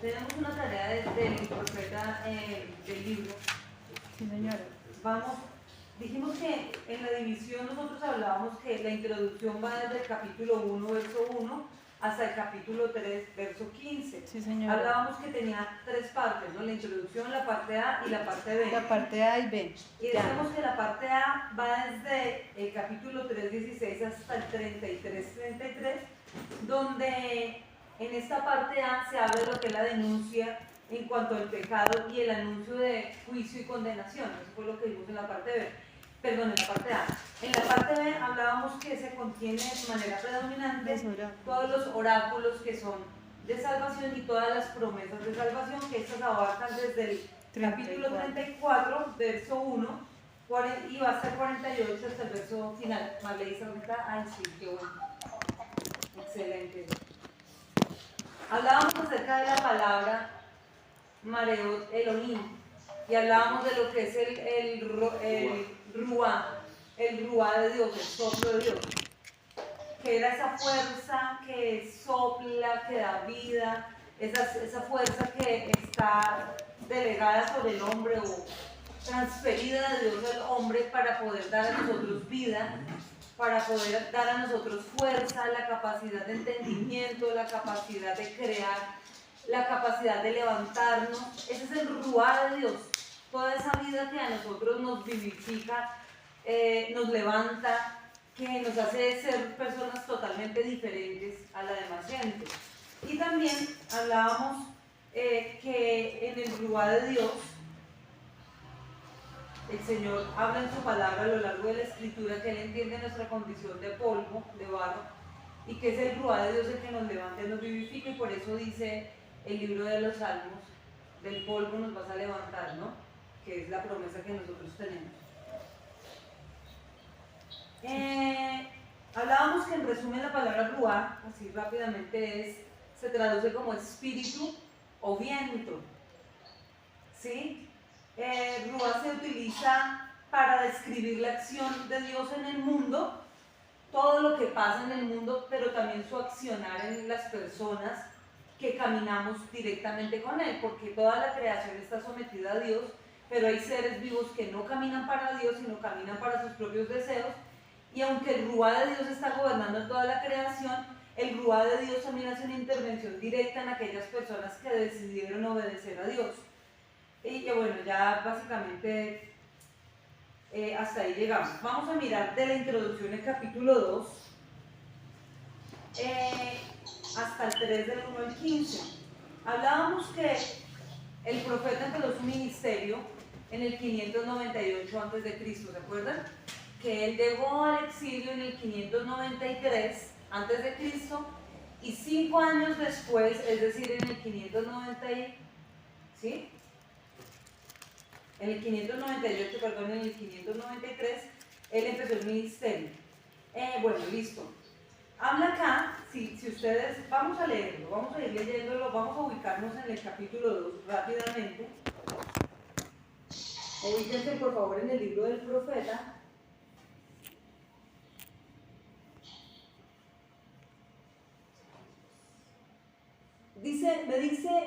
Tenemos una tarea desde el profeta del libro. Sí, señora. Vamos, dijimos que en la división nosotros hablábamos que la introducción va desde el capítulo 1, verso 1, hasta el capítulo 3, verso 15. Sí, señora. Hablábamos que tenía tres partes, ¿no? La introducción, la parte A y la parte B. La parte A y B. Y decíamos que la parte A va desde el capítulo 3, 16 hasta el 33, 33, donde en esta parte A se habla de lo que es la denuncia en cuanto al pecado y el anuncio de juicio y condenación. Eso fue lo que vimos en la parte B. Perdón, en la parte A. En la parte B hablábamos que se contiene de manera predominante todos los oráculos que son de salvación y todas las promesas de salvación, que estas abarcan desde el capítulo 34, verso 1, y va hasta el 48 hasta el verso final. Marley ahorita, ay sí, qué bueno. Excelente. Hablábamos acerca de la palabra Mareot Elohim y hablábamos de lo que es el ruá de Dios, el soplo de Dios, que era esa fuerza que sopla, que da vida, esa fuerza que está delegada sobre el hombre o transferida de Dios al hombre para poder dar a nosotros vida, para poder dar a nosotros fuerza, la capacidad de entendimiento, la capacidad de crear, la capacidad de levantarnos. Ese es el ruá de Dios, toda esa vida que a nosotros nos vivifica, nos levanta, que nos hace ser personas totalmente diferentes a la demás gente. Y también hablábamos que en el ruá de Dios el Señor habla en su palabra a lo largo de la escritura que Él entiende nuestra condición de polvo, de barro, y que es el ruá de Dios el que nos levanta y nos vivifica, y por eso dice el libro de los Salmos, del polvo nos vas a levantar, ¿no? Que es la promesa que nosotros tenemos. Hablábamos que en resumen la palabra ruá, así rápidamente, se traduce como espíritu o viento, ¿sí? Ruá se utiliza para describir la acción de Dios en el mundo, todo lo que pasa en el mundo, pero también su accionar en las personas que caminamos directamente con Él, porque toda la creación está sometida a Dios, pero hay seres vivos que no caminan para Dios, sino caminan para sus propios deseos, y aunque el ruá de Dios está gobernando toda la creación, el ruá de Dios también hace una intervención directa en aquellas personas que decidieron obedecer a Dios. Y que bueno, ya básicamente hasta ahí llegamos. Vamos a mirar de la introducción el capítulo 2 hasta el 3 del 1 al 15. Hablábamos que el profeta empezó su ministerio en el 598 a.C., ¿se acuerdan? Que él llegó al exilio en el 593 a.C. y 5 años después, es decir, en el 590, ¿sí? En el 598, perdón, en el 593, él empezó el ministerio. Bueno, listo. Habla acá, si ustedes, vamos a leerlo, vamos a ir leyéndolo, vamos a ubicarnos en el capítulo 2 rápidamente. Ubíquense por favor en el libro del profeta.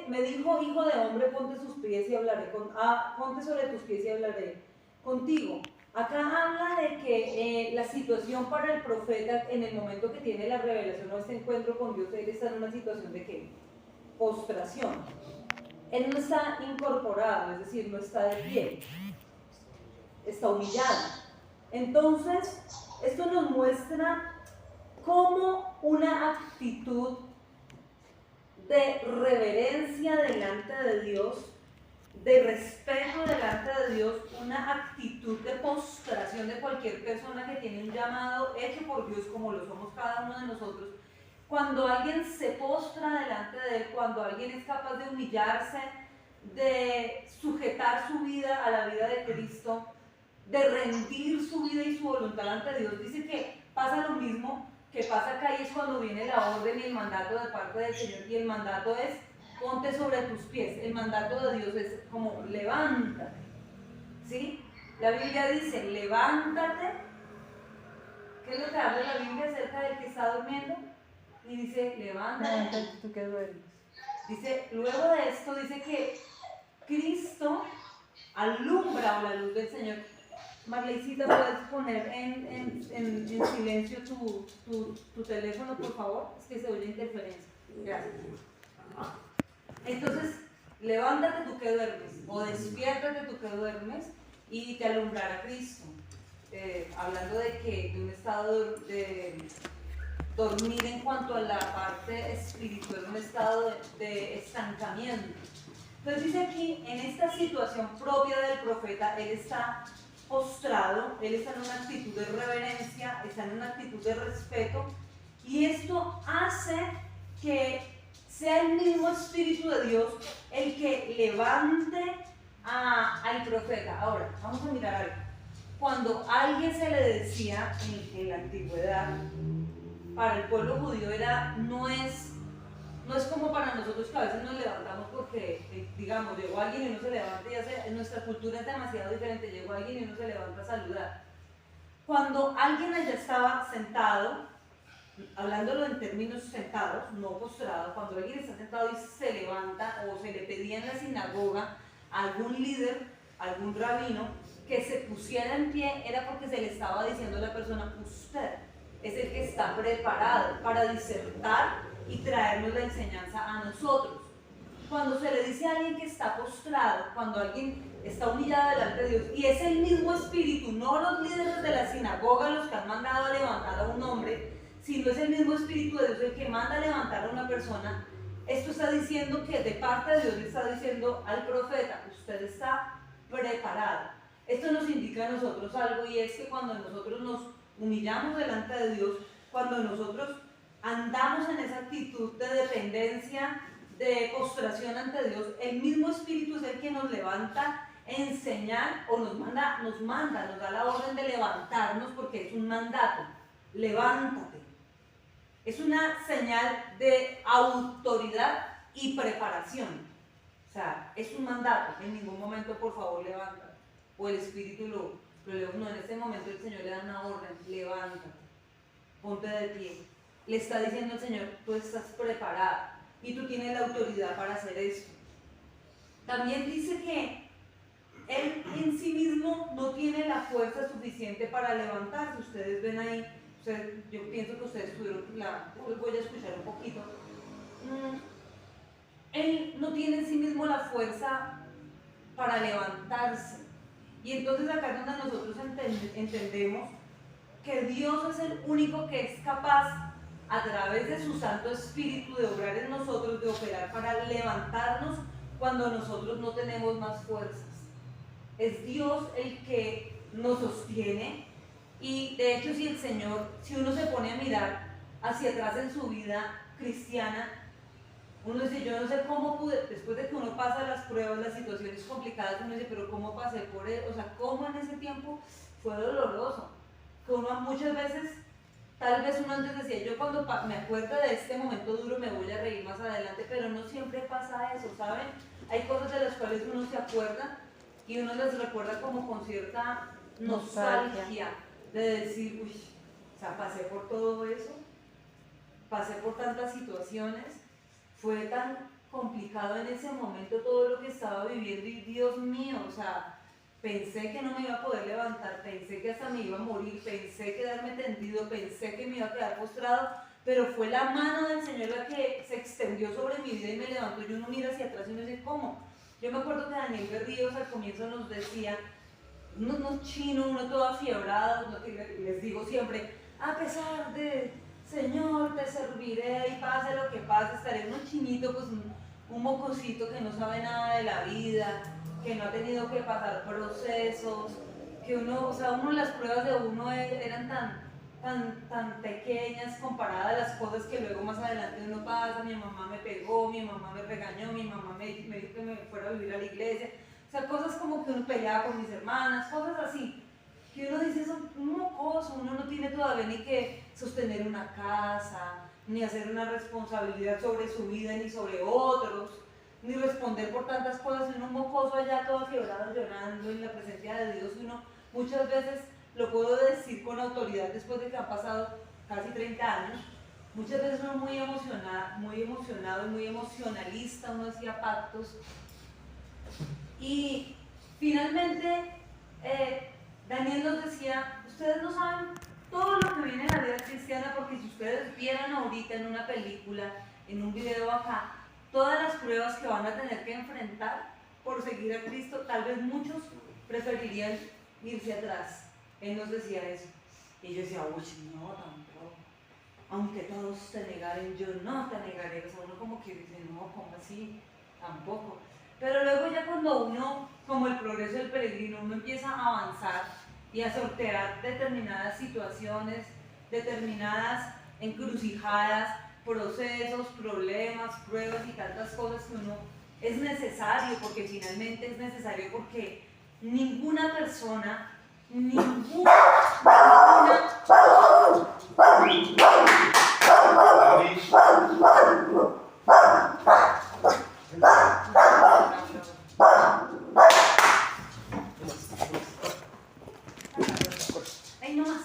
Me dijo, hijo de hombre, ponte sus pies y hablaré ponte sobre tus pies y hablaré contigo. Acá habla de que la situación para el profeta en el momento que tiene la revelación o este encuentro con Dios, él está en una situación de ¿qué? Postración. Él no está incorporado, es decir, no está de pie, está humillado. Entonces, esto nos muestra cómo una actitud de reverencia delante de Dios, de respeto delante de Dios, una actitud de postración de cualquier persona que tiene un llamado hecho por Dios, como lo somos cada uno de nosotros. Cuando alguien se postra delante de Él, cuando alguien es capaz de humillarse, de sujetar su vida a la vida de Cristo, de rendir su vida y su voluntad ante Dios, dice que pasa lo mismo que pasa acá, y es cuando viene la orden y el mandato de parte del Señor, y el mandato es ponte sobre tus pies. El mandato de Dios es como levántate, ¿sí? La Biblia dice levántate. ¿Qué es lo que habla la Biblia acerca del que está durmiendo? Y dice levántate. Tú que duermes. Dice, luego de esto dice que Cristo alumbra o la luz del Señor. Marlecita, ¿puedes poner en silencio tu teléfono, por favor? Es que se oye interferencia. Gracias. Entonces, levántate tú que duermes, o despiértate tú que duermes, y te alumbrará Cristo. Hablando de un estado de dormir en cuanto a la parte espiritual, un estado de estancamiento. Entonces dice aquí, en esta situación propia del profeta, él está postrado, él está en una actitud de reverencia, está en una actitud de respeto, y esto hace que sea el mismo Espíritu de Dios el que levante al profeta. Ahora, vamos a mirar algo. Cuando a alguien se le decía en la antigüedad, para el pueblo judío no es como para nosotros que a veces nos levantamos porque, digamos, llegó alguien y uno se levanta y en nuestra cultura es demasiado diferente, llegó alguien y uno se levanta a saludar. Cuando alguien allá estaba sentado, hablándolo en términos sentados, no postrado, cuando alguien está sentado y se levanta o se le pedía en la sinagoga a algún líder, algún rabino, que se pusiera en pie, era porque se le estaba diciendo a la persona, usted es el que está preparado para disertar y traernos la enseñanza a nosotros. Cuando se le dice a alguien que está postrado, cuando alguien está humillado delante de Dios, y es el mismo espíritu, no los líderes de la sinagoga los que han mandado a levantar a un hombre, sino es el mismo espíritu de Dios el que manda a levantar a una persona, esto está diciendo que de parte de Dios le está diciendo al profeta, usted está preparado. Esto nos indica a nosotros algo, y es que cuando nosotros nos humillamos delante de Dios, cuando nosotros andamos en esa actitud de dependencia, de postración ante Dios, el mismo Espíritu es el que nos levanta a enseñar o nos da la orden de levantarnos, porque es un mandato. Levántate. Es una señal de autoridad y preparación. O sea, es un mandato. En ningún momento, por favor, levántate. O el Espíritu no, en este momento el Señor le da una orden, levántate, ponte de pie. Le está diciendo el Señor, tú estás preparado y tú tienes la autoridad para hacer esto. También dice que él en sí mismo no tiene la fuerza suficiente para levantarse. Ustedes ven ahí, yo pienso que ustedes tuvieron les voy a escuchar un poquito. Él no tiene en sí mismo la fuerza para levantarse. Y entonces acá es donde nosotros entendemos que Dios es el único que es capaz, a través de su Santo Espíritu, de obrar en nosotros, de operar para levantarnos cuando nosotros no tenemos más fuerzas. Es Dios el que nos sostiene, y de hecho si uno se pone a mirar hacia atrás en su vida cristiana, uno dice, yo no sé cómo pude, después de que uno pasa las pruebas, las situaciones complicadas, uno dice, pero ¿cómo pasé por eso? O sea, ¿cómo en ese tiempo fue doloroso? Que uno muchas veces, tal vez uno antes decía, yo cuando me acuerdo de este momento duro me voy a reír más adelante, pero no siempre pasa eso, ¿saben? Hay cosas de las cuales uno se acuerda y uno las recuerda como con cierta nostalgia, de decir, uy, o sea, pasé por todo eso, pasé por tantas situaciones, fue tan complicado en ese momento todo lo que estaba viviendo, y Dios mío, o sea, pensé que no me iba a poder levantar, pensé que hasta me iba a morir, pensé quedarme tendido, pensé que me iba a quedar postrado, pero fue la mano del Señor la que se extendió sobre mi vida y me levantó. Y uno mira hacia atrás y uno dice, ¿cómo? Yo me acuerdo que Daniel Berríos al comienzo nos decía, unos chinos, uno todo afiebrado, les digo siempre, a pesar de, Señor, te serviré y pase lo que pase, estaré uno chinito, pues un mocosito que no sabe nada de la vida, que no ha tenido que pasar procesos, que uno las pruebas de uno eran tan pequeñas comparadas a las cosas que luego más adelante uno pasa. Mi mamá me pegó, mi mamá me regañó, mi mamá me dijo que me fuera a vivir a la iglesia, o sea, cosas como que uno peleaba con mis hermanas, cosas así, que uno dice, son un mocoso, uno no tiene todavía ni que sostener una casa, ni hacer una responsabilidad sobre su vida, ni sobre otros, ni responder por tantas cosas, uno un mocoso allá todo quebrado llorando en la presencia de Dios. Uno muchas veces, lo puedo decir con autoridad después de que han pasado casi 30 años, Muchas veces uno muy emocionado y muy emocionalista, uno hacía pactos. Y finalmente Daniel nos decía, ustedes no saben todo lo que viene en la vida cristiana, porque si ustedes vieran ahorita en una película, en un video acá, todas las pruebas que van a tener que enfrentar por seguir a Cristo, tal vez muchos preferirían irse atrás. Él nos decía eso. Y yo decía, uy, no, tampoco. Aunque todos te negaren, yo no te negaré. O sea, uno como que dice, no, ¿cómo así? Tampoco. Pero luego ya cuando uno, como el progreso del peregrino, uno empieza a avanzar y a sortear determinadas situaciones, determinadas encrucijadas, procesos, problemas, pruebas y tantas cosas que uno es necesario, porque finalmente es necesario, porque ninguna persona, ninguna ahí nomás.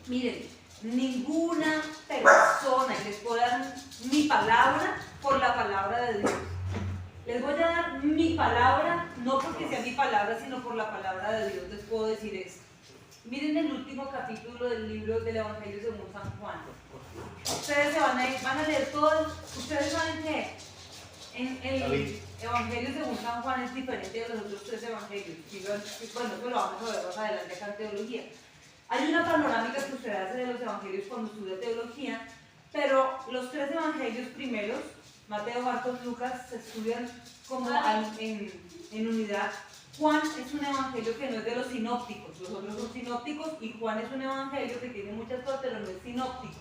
Miren, ninguna persona, y les puedo dar mi palabra por la palabra de Dios. Les voy a dar mi palabra, no porque sea mi palabra, sino por la palabra de Dios. Les puedo decir esto. Miren el último capítulo del libro del Evangelio según San Juan. Ustedes se van a leer todo. Ustedes saben que en el Evangelio según San Juan es diferente de los otros tres evangelios. Bueno, eso lo vamos a ver más adelante acá en teología. Hay una panorámica que usted hace de los evangelios cuando estudia teología, pero los tres evangelios primeros, Mateo, Marcos, Lucas, se estudian como en unidad. Juan es un evangelio que no es de los sinópticos, los otros son sinópticos, y Juan es un evangelio que tiene muchas cosas, pero no es sinóptico.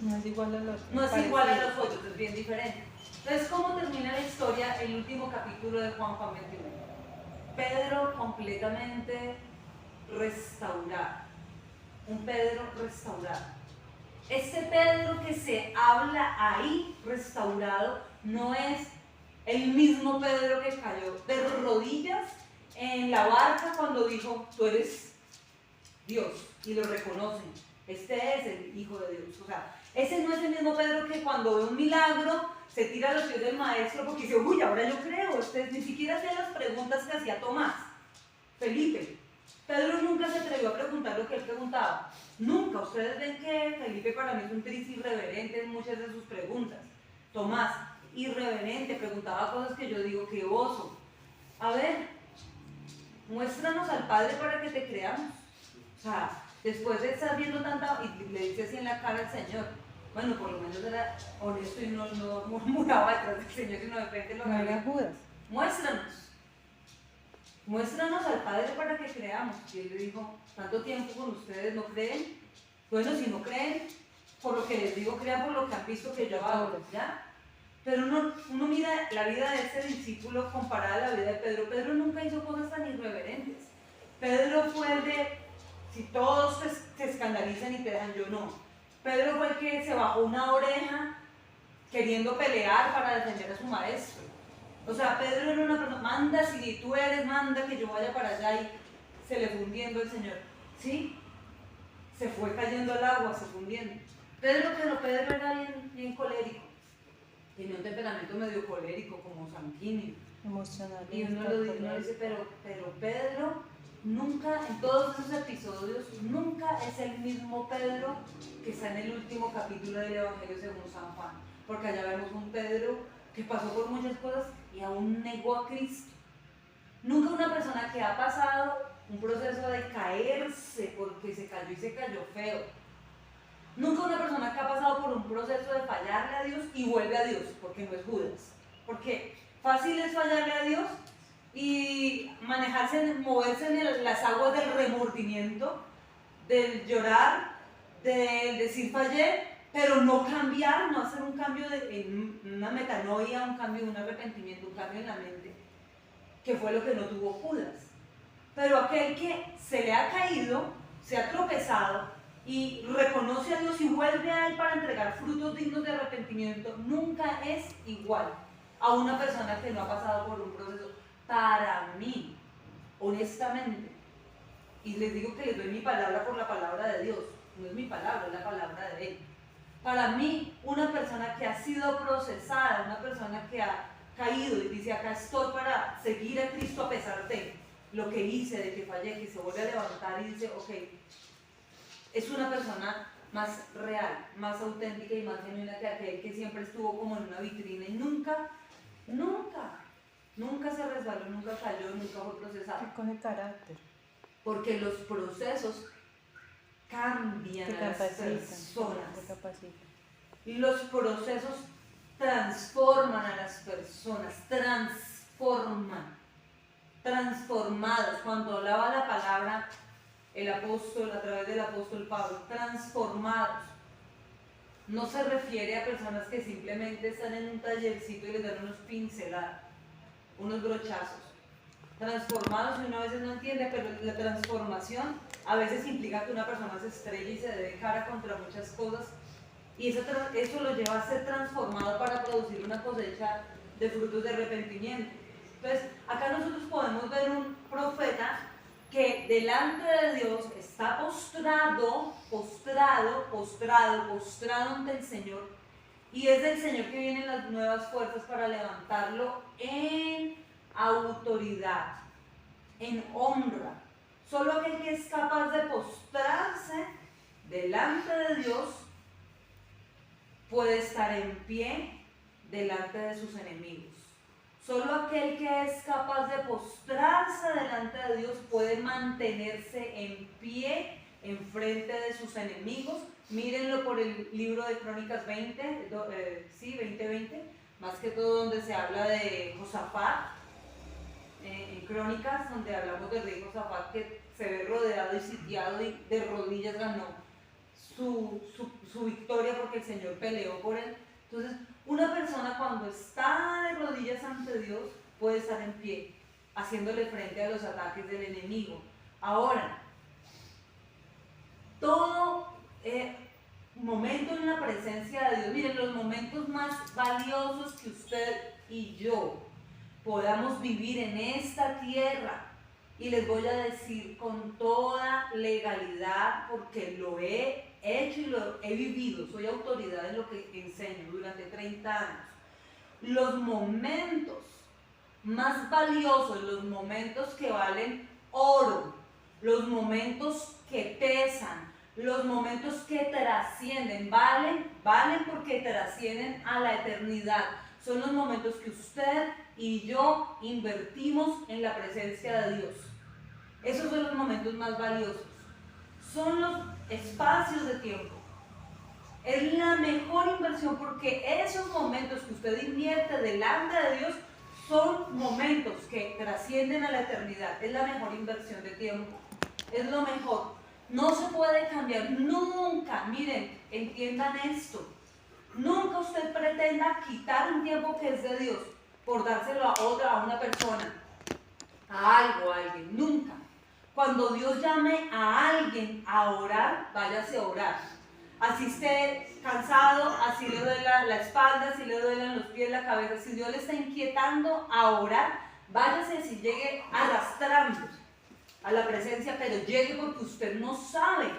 No es igual a los otros. No es igual a los otros, es bien diferente. Entonces, ¿cómo termina la historia el último capítulo de Juan 21? Pedro completamente restaurado. Un Pedro restaurado. Ese Pedro que se habla ahí restaurado no es el mismo Pedro que cayó de rodillas en la barca cuando dijo, tú eres Dios, y lo reconocen. Este es el Hijo de Dios. O sea, ese no es el mismo Pedro que cuando ve un milagro se tira a los pies del maestro porque dice, uy, ahora yo creo. Ni siquiera hacía las preguntas que hacía Tomás, Felipe. Pedro nunca se atrevió a preguntar lo que él preguntaba. Nunca. Ustedes ven que Felipe para mí es un tris irreverente en muchas de sus preguntas. Tomás, irreverente, preguntaba cosas que yo digo, qué oso. A ver, muéstranos al Padre para que te creamos. O sea, después de estar viendo tanta, y le dice así en la cara al Señor, bueno, por lo menos era honesto y no murmuraba detrás del Señor, sino de frente lo No era Judas. Muéstranos al Padre para que creamos. Y él le dijo, tanto tiempo con ustedes, ¿no creen? Bueno, si no creen, por lo que les digo, crean por lo que han visto que yo hago, ¿ya? Pero uno mira la vida de ese discípulo comparada a la vida de Pedro. Pedro nunca hizo cosas tan irreverentes. Pedro fue el de, si todos se escandalizan y te dejan, yo no. Pedro fue el que se bajó una oreja queriendo pelear para defender a su maestro. O sea, Pedro era una persona, manda, si tú eres, manda que yo vaya para allá, y se le fue hundiendo el Señor. ¿Sí? Se fue cayendo al agua, se fue hundiendo. Pedro era bien colérico. Tenía un temperamento medio colérico, como sanguíneo. Emocional. Y uno dice, pero Pedro nunca, en todos esos episodios, nunca es el mismo Pedro que está en el último capítulo del Evangelio según San Juan. Porque allá vemos un Pedro que pasó por muchas cosas y aún negó a Cristo. Nunca una persona que ha pasado un proceso de caerse porque se cayó y se cayó feo. Nunca una persona que ha pasado por un proceso de fallarle a Dios y vuelve a Dios, porque no es Judas. Porque fácil es fallarle a Dios y moverse en las aguas del remordimiento, del llorar, del decir fallé, pero no cambiar, no hacer un cambio en una metanoia, un cambio, un arrepentimiento, un cambio en la mente, que fue lo que no tuvo Judas. Pero aquel que se le ha caído, se ha tropezado y reconoce a Dios y vuelve a Él para entregar frutos dignos de arrepentimiento, nunca es igual a una persona que no ha pasado por un proceso. Para mí, honestamente, y les digo que les doy mi palabra por la palabra de Dios, no es mi palabra, es la palabra de Él. Para mí, una persona que ha sido procesada, una persona que ha caído y dice, acá estoy para seguir a Cristo a pesar de lo que hice, de que fallé, que se vuelve a levantar y dice, ok, es una persona más real, más auténtica y más genuina que aquel que siempre estuvo como en una vitrina y nunca se resbaló, nunca cayó, nunca fue procesado. Que coge carácter. Porque los procesos cambian Te a las capacitan. personas. Te capacitan. Los procesos transforman a las personas, transformados. Cuando hablaba la palabra el apóstol, a través del apóstol Pablo, transformados, no se refiere a personas que simplemente están en un tallercito y les dan unos pinceladas, unos brochazos. Transformados, y uno a veces no entiende, pero la transformación a veces implica que una persona se estrella y se dé cara contra muchas cosas, y eso lo lleva a ser transformado para producir una cosecha de frutos de arrepentimiento. Entonces, acá nosotros podemos ver un profeta que delante de Dios está postrado ante el Señor, y es del Señor que vienen las nuevas fuerzas para levantarlo en autoridad, en honra. Solo aquel que es capaz de postrarse delante de Dios puede estar en pie delante de sus enemigos. Solo aquel que es capaz de postrarse delante de Dios puede mantenerse en pie en frente de sus enemigos. Mírenlo por el libro de Crónicas 20:20, más que todo donde se habla de Josafat, en Crónicas, donde hablamos del rey Josafat que se ve rodeado y sitiado y de rodillas ganó su victoria porque el Señor peleó por él. Entonces, una persona cuando está de rodillas ante Dios puede estar en pie, haciéndole frente a los ataques del enemigo. Ahora, todo momento en la presencia de Dios, miren, los momentos más valiosos que usted y yo podamos vivir en esta tierra, y les voy a decir con toda legalidad, porque lo he hecho y lo he vivido, soy autoridad en lo que enseño durante 30 años. Los momentos más valiosos, los momentos que valen oro, los momentos que pesan, los momentos que trascienden, valen porque trascienden a la eternidad. Son los momentos que usted y yo invertimos en la presencia de Dios. Esos son los momentos más valiosos. Son los espacios de tiempo. Es la mejor inversión porque esos momentos que usted invierte delante de Dios son momentos que trascienden a la eternidad. Es la mejor inversión de tiempo. Es lo mejor. No se puede cambiar. Nunca, miren, entiendan esto. Nunca usted pretenda quitar un tiempo que es de Dios por dárselo a una persona, a algo, a alguien. Nunca. Cuando Dios llame a alguien a orar, váyase a orar. Así esté cansado, así le duela la espalda, así le duelen los pies, la cabeza. Si Dios le está inquietando a orar, váyase, así llegue arrastrándose a la presencia, pero llegue porque usted no sabe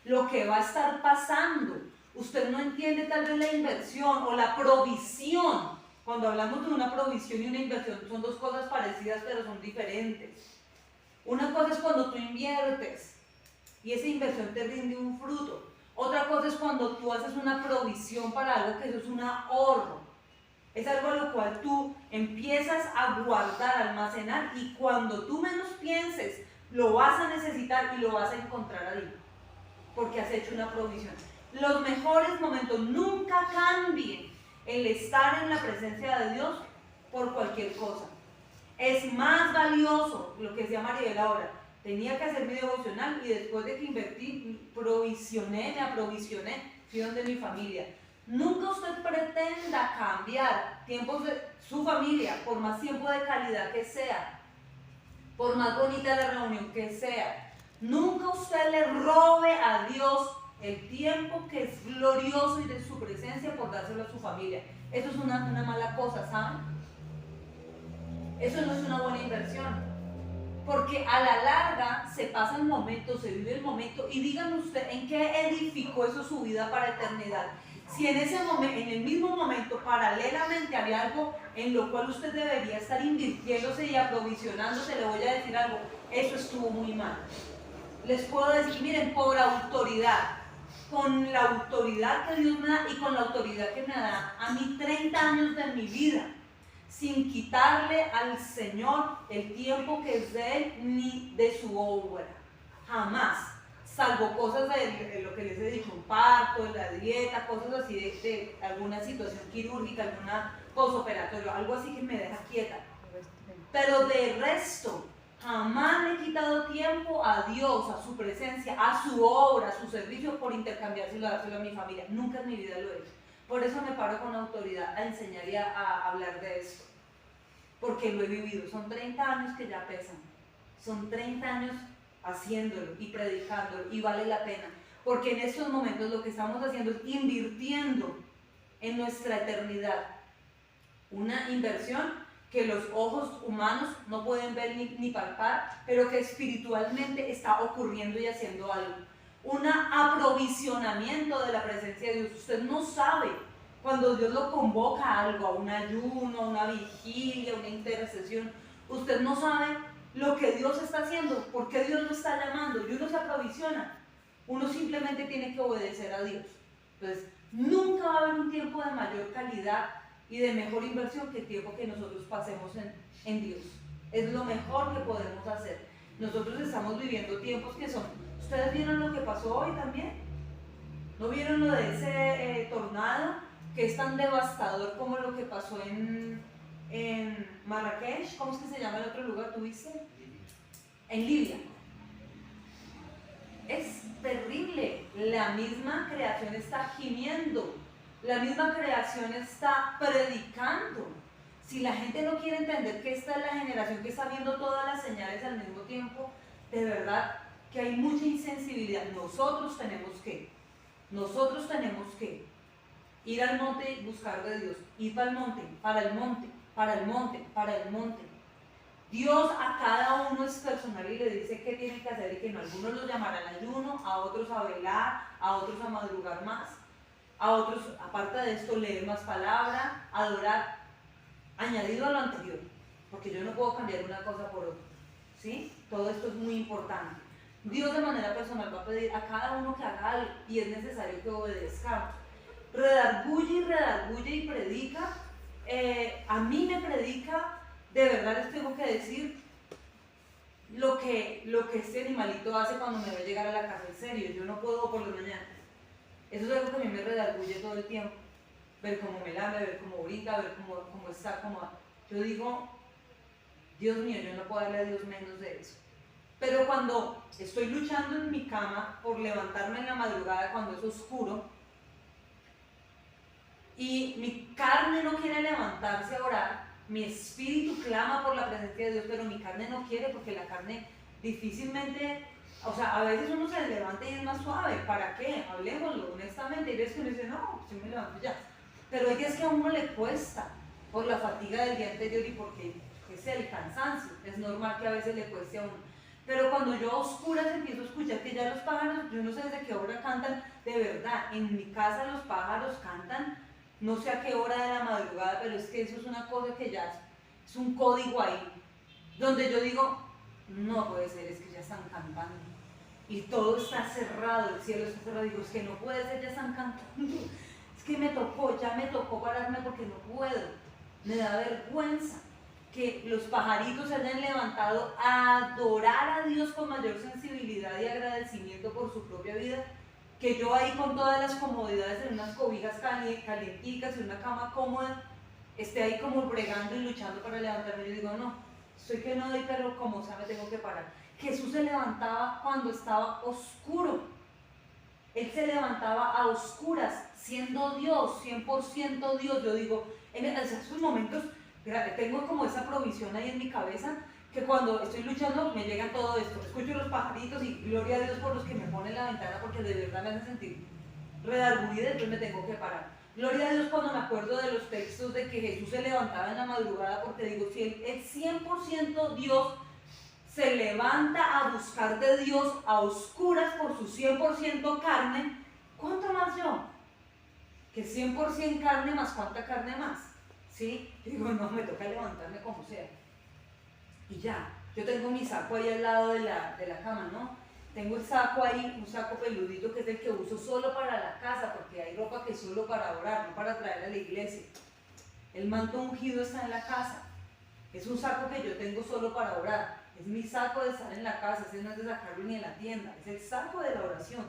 lo que va a estar pasando. Usted no entiende tal vez la inversión o la provisión. Cuando hablamos de una provisión y una inversión, son dos cosas parecidas pero son diferentes. Una cosa es cuando tú inviertes y esa inversión te rinde un fruto. Otra cosa es cuando tú haces una provisión para algo, que eso es un ahorro. Es algo a lo cual tú empiezas a guardar, a almacenar, y cuando tú menos pienses, lo vas a necesitar y lo vas a encontrar ahí, porque has hecho una provisión. Los mejores momentos, nunca cambien el estar en la presencia de Dios por cualquier cosa. Es más valioso, lo que decía Maribel ahora, tenía que hacer mi devocional y después de que invertí, me aprovisioné, fui donde mi familia. Nunca usted pretenda cambiar tiempos de su familia, por más tiempo de calidad que sea, por más bonita la reunión que sea. Nunca usted le robe a Dios el tiempo que es glorioso y de su presencia por dárselo a su familia. Eso es una mala cosa, ¿saben? Eso no es una buena inversión. Porque a la larga se pasa el momento, se vive el momento, y díganme usted, ¿en qué edificó eso su vida para eternidad? Si en ese momento, en el mismo momento, paralelamente había algo en lo cual usted debería estar invirtiéndose y aprovisionándose, le voy a decir algo, eso estuvo muy mal. Les puedo decir, miren, por autoridad, con la autoridad que Dios me da y con la autoridad que me da a mí 30 años de mi vida, sin quitarle al Señor el tiempo que es de Él ni de su obra, jamás. Salvo cosas de lo que les he dicho, un parto, la dieta, cosas así de alguna situación quirúrgica, alguna posoperatorio, algo así que me deja quieta. Pero de resto, jamás le he quitado tiempo a Dios, a su presencia, a su obra, a su servicio por intercambiárselo, dárselo a mi familia. Nunca en mi vida lo he hecho. Por eso me paro con autoridad a enseñar y a hablar de esto. Porque lo he vivido. Son 30 años que ya pesan. Son 30 años haciéndolo y predicándolo y vale la pena, porque en estos momentos lo que estamos haciendo es invirtiendo en nuestra eternidad, una inversión que los ojos humanos no pueden ver ni palpar, pero que espiritualmente está ocurriendo y haciendo algo, un aprovisionamiento de la presencia de Dios. Usted no sabe cuando Dios lo convoca a algo, a un ayuno, a una vigilia, a una intercesión, usted no sabe lo que Dios está haciendo, por qué Dios lo está llamando, y uno se aprovisiona. Uno simplemente tiene que obedecer a Dios. Entonces, nunca va a haber un tiempo de mayor calidad y de mejor inversión que el tiempo que nosotros pasemos en Dios. Es lo mejor que podemos hacer. Nosotros estamos viviendo tiempos que son... ¿Ustedes vieron lo que pasó hoy también? ¿No vieron lo de ese tornado que es tan devastador como lo que pasó en Marrakech? ¿Cómo es que se llama el otro lugar? ¿Tuviste? En Libia. Es terrible. La misma creación está gimiendo. La misma creación está predicando. Si la gente no quiere entender que esta es la generación que está viendo todas las señales al mismo tiempo, de verdad que hay mucha insensibilidad. Nosotros tenemos que ir al monte y buscar de Dios. Ir para el monte, para el monte, para el monte, para el monte. Dios a cada uno es personal y le dice qué tiene que hacer y que no. Algunos lo llamarán ayuno, a otros a velar, a otros a madrugar más, a otros, aparte de esto, leer más palabra, adorar, añadido a lo anterior, porque yo no puedo cambiar una cosa por otra, ¿sí? Todo esto es muy importante. Dios de manera personal va a pedir a cada uno que haga algo y es necesario que obedezcamos. Redarguye y predica. A mí me predica, de verdad les tengo que decir lo que este animalito hace cuando me ve llegar a la casa. En serio, yo no puedo por la mañana. Eso es algo que a mí me redarguye todo el tiempo. Ver cómo me lame, ver cómo brinca, ver cómo está, yo digo, Dios mío, yo no puedo darle a Dios menos de eso. Pero cuando estoy luchando en mi cama por levantarme en la madrugada cuando es oscuro y mi carne no quiere levantarse a orar, mi espíritu clama por la presencia de Dios, pero mi carne no quiere, porque la carne difícilmente, o sea, a veces uno se levanta y es más suave. ¿Para qué? Hablemoslo honestamente. Y ves que uno dice, no, yo me levanto ya. Pero hay días que a uno le cuesta por la fatiga del día anterior y porque es el cansancio. Es normal que a veces le cueste a uno. Pero cuando yo a oscuras empiezo a escuchar que ya los pájaros, yo no sé desde qué hora cantan, de verdad, en mi casa los pájaros cantan, no sé a qué hora de la madrugada, pero es que eso es una cosa que ya es un código ahí, donde yo digo, no puede ser, es que ya están cantando. Y todo está cerrado, el cielo está cerrado, digo, es que no puede ser, ya están cantando. Es que ya me tocó pararme porque no puedo. Me da vergüenza que los pajaritos se hayan levantado a adorar a Dios con mayor sensibilidad y agradecimiento por su propia vida, que yo ahí con todas las comodidades en unas cobijas calienticas y una cama cómoda, esté ahí como bregando y luchando para levantarme. Yo digo, no, estoy que no doy, pero como sea me tengo que parar. Jesús se levantaba cuando estaba oscuro. Él se levantaba a oscuras, siendo Dios, 100% Dios. Yo digo, en esos momentos tengo como esa provisión ahí en mi cabeza, que cuando estoy luchando me llega todo esto. Escucho los pajaritos y gloria a Dios por los que me ponen en la ventana, porque de verdad me hace sentir redargüida y después me tengo que parar. Gloria a Dios cuando me acuerdo de los textos de que Jesús se levantaba en la madrugada, porque digo, si Él es 100% Dios, se levanta a buscar de Dios a oscuras por su 100% carne, ¿cuánto más yo? que 100% carne más cuánta carne más, ¿sí? Digo, no, me toca levantarme como sea. Y ya, yo tengo mi saco ahí al lado de la cama, ¿no? Tengo el saco ahí, un saco peludito que es el que uso solo para la casa, porque hay ropa que es solo para orar, no para traer a la iglesia. El manto ungido está en la casa. Es un saco que yo tengo solo para orar. Es mi saco de estar en la casa, ese no es de sacarlo ni en la tienda, es el saco de la oración.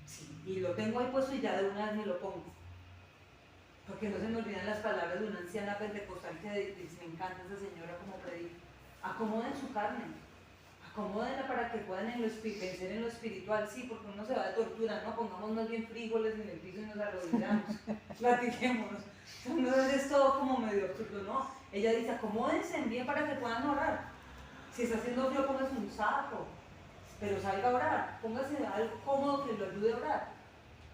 Sí, y lo tengo ahí puesto y ya de una vez me lo pongo. Porque no se me olvidan las palabras de una anciana pentecostal que dice, me encanta esa señora como predica. Acomoden su carne, acomódenla para que puedan vencer en lo espiritual, sí, porque uno se va de tortura, ¿no? Pongamos más bien frijoles en el piso y nos arrodillamos, platiquémonos. Entonces es todo como medio absurdo, ¿no? Ella dice, acomódense bien para que puedan orar. Si está haciendo frío, póngase un saco, pero salga a orar, póngase algo cómodo que lo ayude a orar.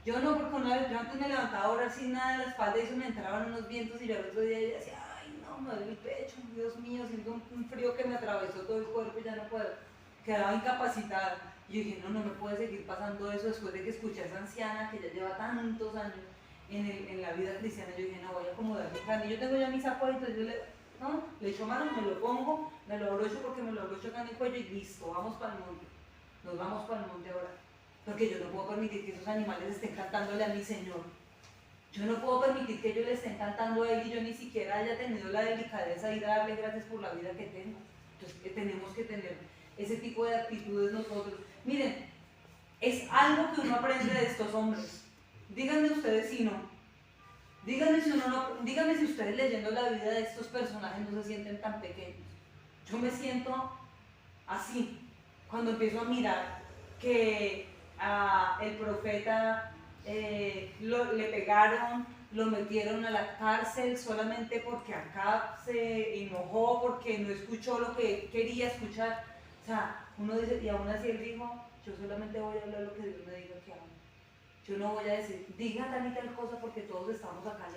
Yo no, porque una vez yo antes me levantaba a orar sin nada en la espalda y eso me entraban unos vientos y yo al otro día decía, ay no, me duele el pecho, Dios mío, siento un frío que me atravesó todo el cuerpo y ya no puedo. Quedaba incapacitada. Y yo dije, no me puede seguir pasando eso después de que escuché a esa anciana que ya lleva tantos años en la vida cristiana. Yo dije, no, voy a acomodar mi carne. Yo tengo ya mi saco ahí, entonces yo le echo mano, me lo pongo, me lo abrocho porque me lo abrocho acá en el cuello y listo, vamos para el monte. Nos vamos para el monte ahora. Porque yo no puedo permitir que esos animales estén cantándole a mi Señor. Yo no puedo permitir que ellos le estén cantando a Él y yo ni siquiera haya tenido la delicadeza de darle gracias por la vida que tengo. Entonces tenemos que tener ese tipo de actitudes nosotros. Miren, es algo que uno aprende de estos hombres. Díganme ustedes si no. Díganme si ustedes leyendo la vida de estos personajes no se sienten tan pequeños. Yo me siento así cuando empiezo a mirar que el profeta le pegaron, lo metieron a la cárcel solamente porque Acab se enojó, porque no escuchó lo que quería escuchar. O sea, uno dice, y aún así él dijo, yo solamente voy a hablar lo que Dios me diga que haga. Yo no voy a decir, diga tal y tal cosa porque todos estamos acá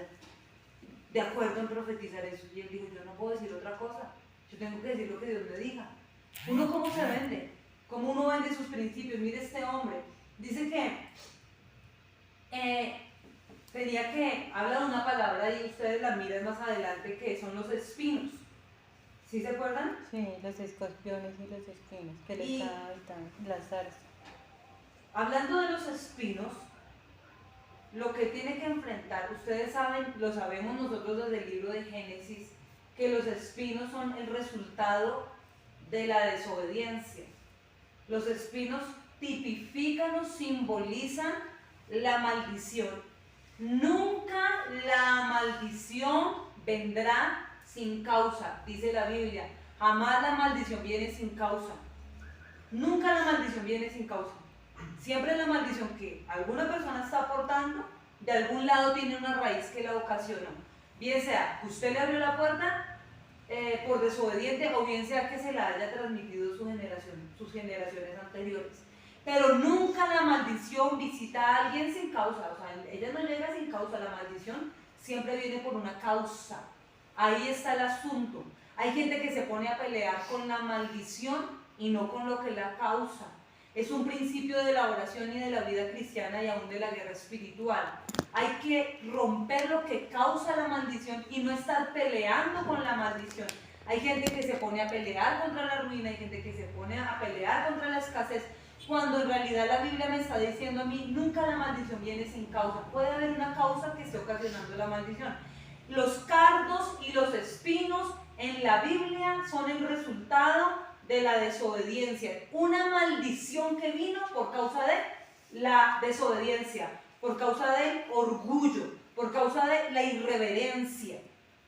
de acuerdo en profetizar eso. Y él dijo, yo no puedo decir otra cosa, yo tengo que decir lo que Dios me diga. Uno cómo se vende, cómo uno vende sus principios. Mire este hombre, dice que tenía que, habla de una palabra y ustedes la miran más adelante, que son los espinos. ¿Sí se acuerdan? Sí, los escorpiones y los espinos que le están habitando, las zarzas. Hablando de los espinos, lo que tiene que enfrentar, ustedes saben, lo sabemos nosotros desde el libro de Génesis, que los espinos son el resultado de la desobediencia. Los espinos tipifican o simbolizan la maldición. Nunca la maldición vendrá sin causa, dice la Biblia. Jamás la maldición viene sin causa. Nunca la maldición viene sin causa. Siempre la maldición que alguna persona está aportando, de algún lado tiene una raíz que la ocasionó. Bien sea que usted le abrió la puerta por desobediente, o bien sea que se la haya transmitido sus generaciones anteriores. Pero nunca la maldición visita a alguien sin causa. O sea, ella no llega sin causa. La maldición siempre viene por una causa. Ahí está el asunto. Hay gente que se pone a pelear con la maldición y no con lo que la causa. Es un principio de la oración y de la vida cristiana y aún de la guerra espiritual. Hay que romper lo que causa la maldición y no estar peleando con la maldición. Hay gente que se pone a pelear contra la ruina, hay gente que se pone a pelear contra la escasez, cuando en realidad la Biblia me está diciendo a mí, nunca la maldición viene sin causa. Puede haber una causa que esté ocasionando la maldición. Los cardos y los espinos en la Biblia son el resultado de la desobediencia, una maldición que vino por causa de la desobediencia, por causa del orgullo, por causa de la irreverencia,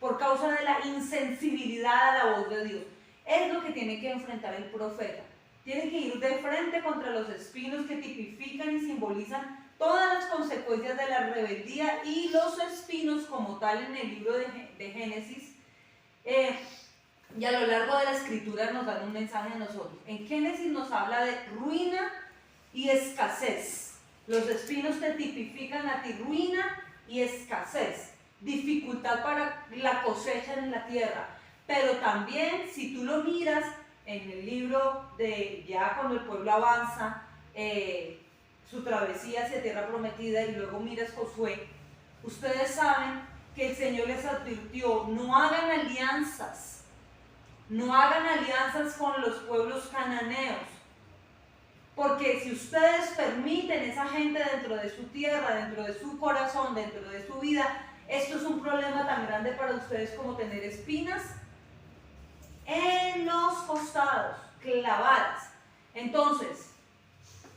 por causa de la insensibilidad a la voz de Dios. Es lo que tiene que enfrentar el profeta. Tiene que ir de frente contra los espinos que tipifican y simbolizan todas las consecuencias de la rebeldía, y los espinos como tal en el libro de Génesis y a lo largo de la escritura nos dan un mensaje a nosotros. En Génesis nos habla de ruina y escasez. Los espinos te tipifican a ti ruina y escasez, dificultad para la cosecha en la tierra. Pero también, si tú lo miras en el libro de ya cuando el pueblo avanza, su travesía hacia tierra prometida, y luego miras Josué, Ustedes saben que el Señor les advirtió, no hagan alianzas con los pueblos cananeos, porque si ustedes permiten esa gente dentro de su tierra, dentro de su corazón, dentro de su vida, esto es un problema tan grande para ustedes como tener espinas en los costados, clavadas. Entonces,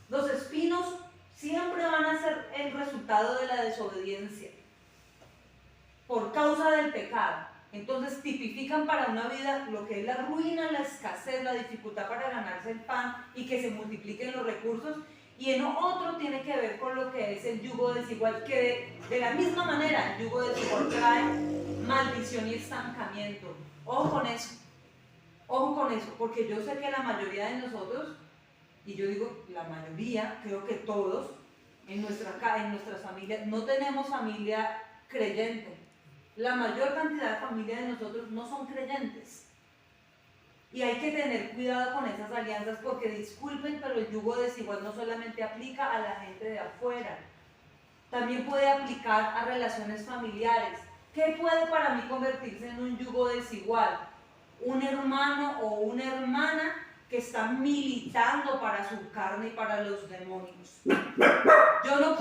los espinos siempre van a ser el resultado de la desobediencia por causa del pecado. Entonces tipifican para una vida lo que es la ruina, la escasez, la dificultad para ganarse el pan y que se multipliquen los recursos. Y en otro tiene que ver con lo que es el yugo desigual, que de la misma manera el yugo desigual trae maldición y estancamiento. Ojo con eso, porque yo sé que la mayoría de nosotros, y yo digo la mayoría, creo que todos, en nuestras familias, no tenemos familia creyente. La mayor cantidad de familias de nosotros no son creyentes. Y hay que tener cuidado con esas alianzas porque, disculpen, pero el yugo desigual no solamente aplica a la gente de afuera, también puede aplicar a relaciones familiares. ¿Qué puede para mí convertirse en un yugo desigual? Un hermano o una hermana que está militando para su carne y para los demonios. Yo no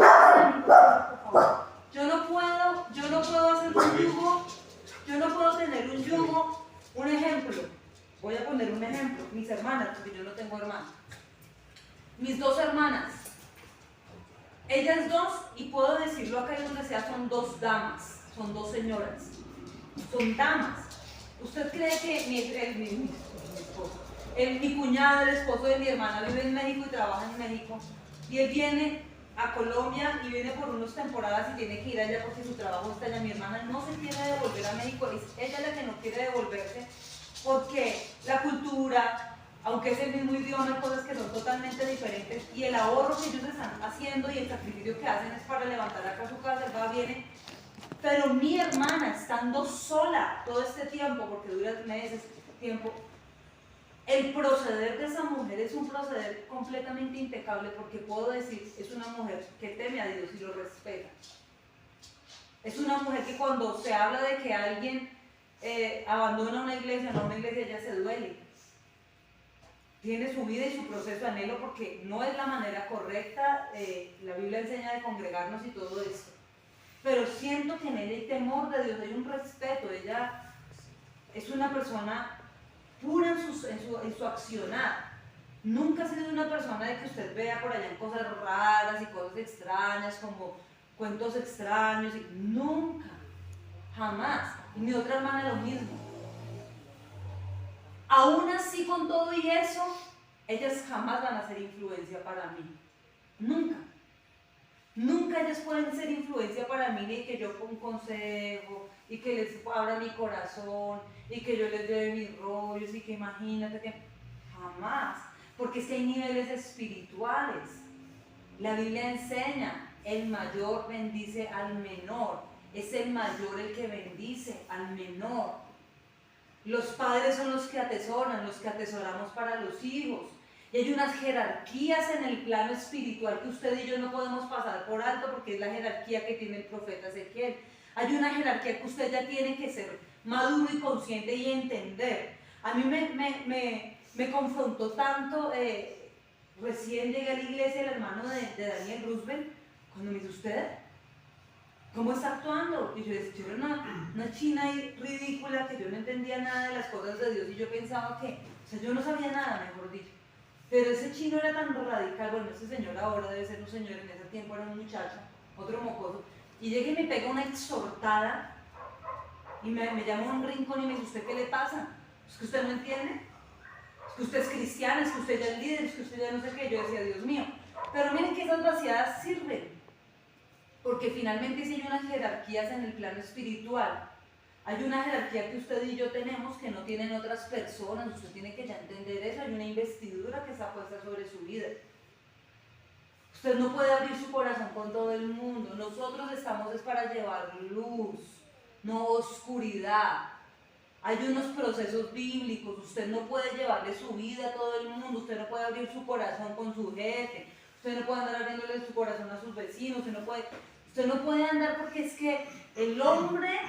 puedo hacer un yugo, yo no puedo tener un yugo. Un ejemplo, voy a poner un ejemplo, mis hermanas, porque yo no tengo hermanas. Mis dos hermanas, ellas dos, y puedo decirlo acá y donde sea, son dos damas, son dos señoras, son damas. ¿Usted cree que mi cuñado, el esposo de mi hermana, vive en México y trabaja en México? Y él viene a Colombia y viene por unas temporadas y tiene que ir allá porque su trabajo está allá. Mi hermana no se quiere devolver a México, es ella la que no quiere devolverse porque la cultura, aunque es el mismo idioma, hay cosas que son totalmente diferentes y el ahorro que ellos están haciendo y el sacrificio que hacen es para levantar acá su casa, él va, viene. Pero mi hermana, estando sola todo este tiempo, porque dura meses, tiempo, el proceder de esa mujer es un proceder completamente impecable, porque puedo decir, es una mujer que teme a Dios y lo respeta. Es una mujer que cuando se habla de que alguien abandona una iglesia, no una iglesia, ella se duele. Tiene su vida y su proceso de anhelo porque no es la manera correcta. La Biblia enseña de congregarnos y todo esto. Pero siento que en ella hay temor de Dios, hay un respeto. Ella es una persona pura en su accionar. Nunca ha sido una persona de que usted vea por allá en cosas raras y cosas extrañas, como cuentos extraños. Nunca, jamás. Y mi otra hermana lo mismo. Aún así, con todo y eso, ellas jamás van a ser influencia para mí. Nunca. Nunca ellas pueden ser influencia para mí, ni que yo con un consejo, y que les abra mi corazón, y que yo les lleve mis rollos, y que imagínate que... Jamás. Porque es que hay niveles espirituales. La Biblia enseña, el mayor bendice al menor. Es el mayor el que bendice al menor. Los padres son los que atesoran, los que atesoramos para los hijos. Y hay unas jerarquías en el plano espiritual que usted y yo no podemos pasar por alto porque es la jerarquía que tiene el profeta Ezequiel. Hay una jerarquía que usted ya tiene que ser maduro y consciente y entender. A mí me confrontó tanto, recién llegué a la iglesia el hermano de Daniel Roosevelt, cuando me dice, ¿usted cómo está actuando? Y yo decía, yo era una china ahí ridícula que yo no entendía nada de las cosas de Dios y yo pensaba que, o sea, yo no sabía nada, mejor dicho. Pero ese chino era tan radical, bueno, ese señor ahora debe ser un señor, en ese tiempo era un muchacho, otro mocoso, y llega y me pega una exhortada y me llama a un rincón y me dice, ¿usted qué le pasa? ¿Es que usted no entiende? ¿Es que usted es cristiana? ¿Es que usted ya es líder? ¿Es que usted ya no sé qué? Yo decía, Dios mío. Pero miren que esas vaciadas sirven, porque finalmente sí hay unas jerarquías en el plano espiritual. Hay una jerarquía que usted y yo tenemos que no tienen otras personas. Usted tiene que ya entender eso. Hay una investidura que está puesta sobre su vida. Usted no puede abrir su corazón con todo el mundo. Nosotros estamos es para llevar luz, no oscuridad. Hay unos procesos bíblicos. Usted no puede llevarle su vida a todo el mundo. Usted no puede abrir su corazón con su jefe. Usted no puede andar abriéndole su corazón a sus vecinos. Usted no puede... Usted no puede andar porque es que el hombre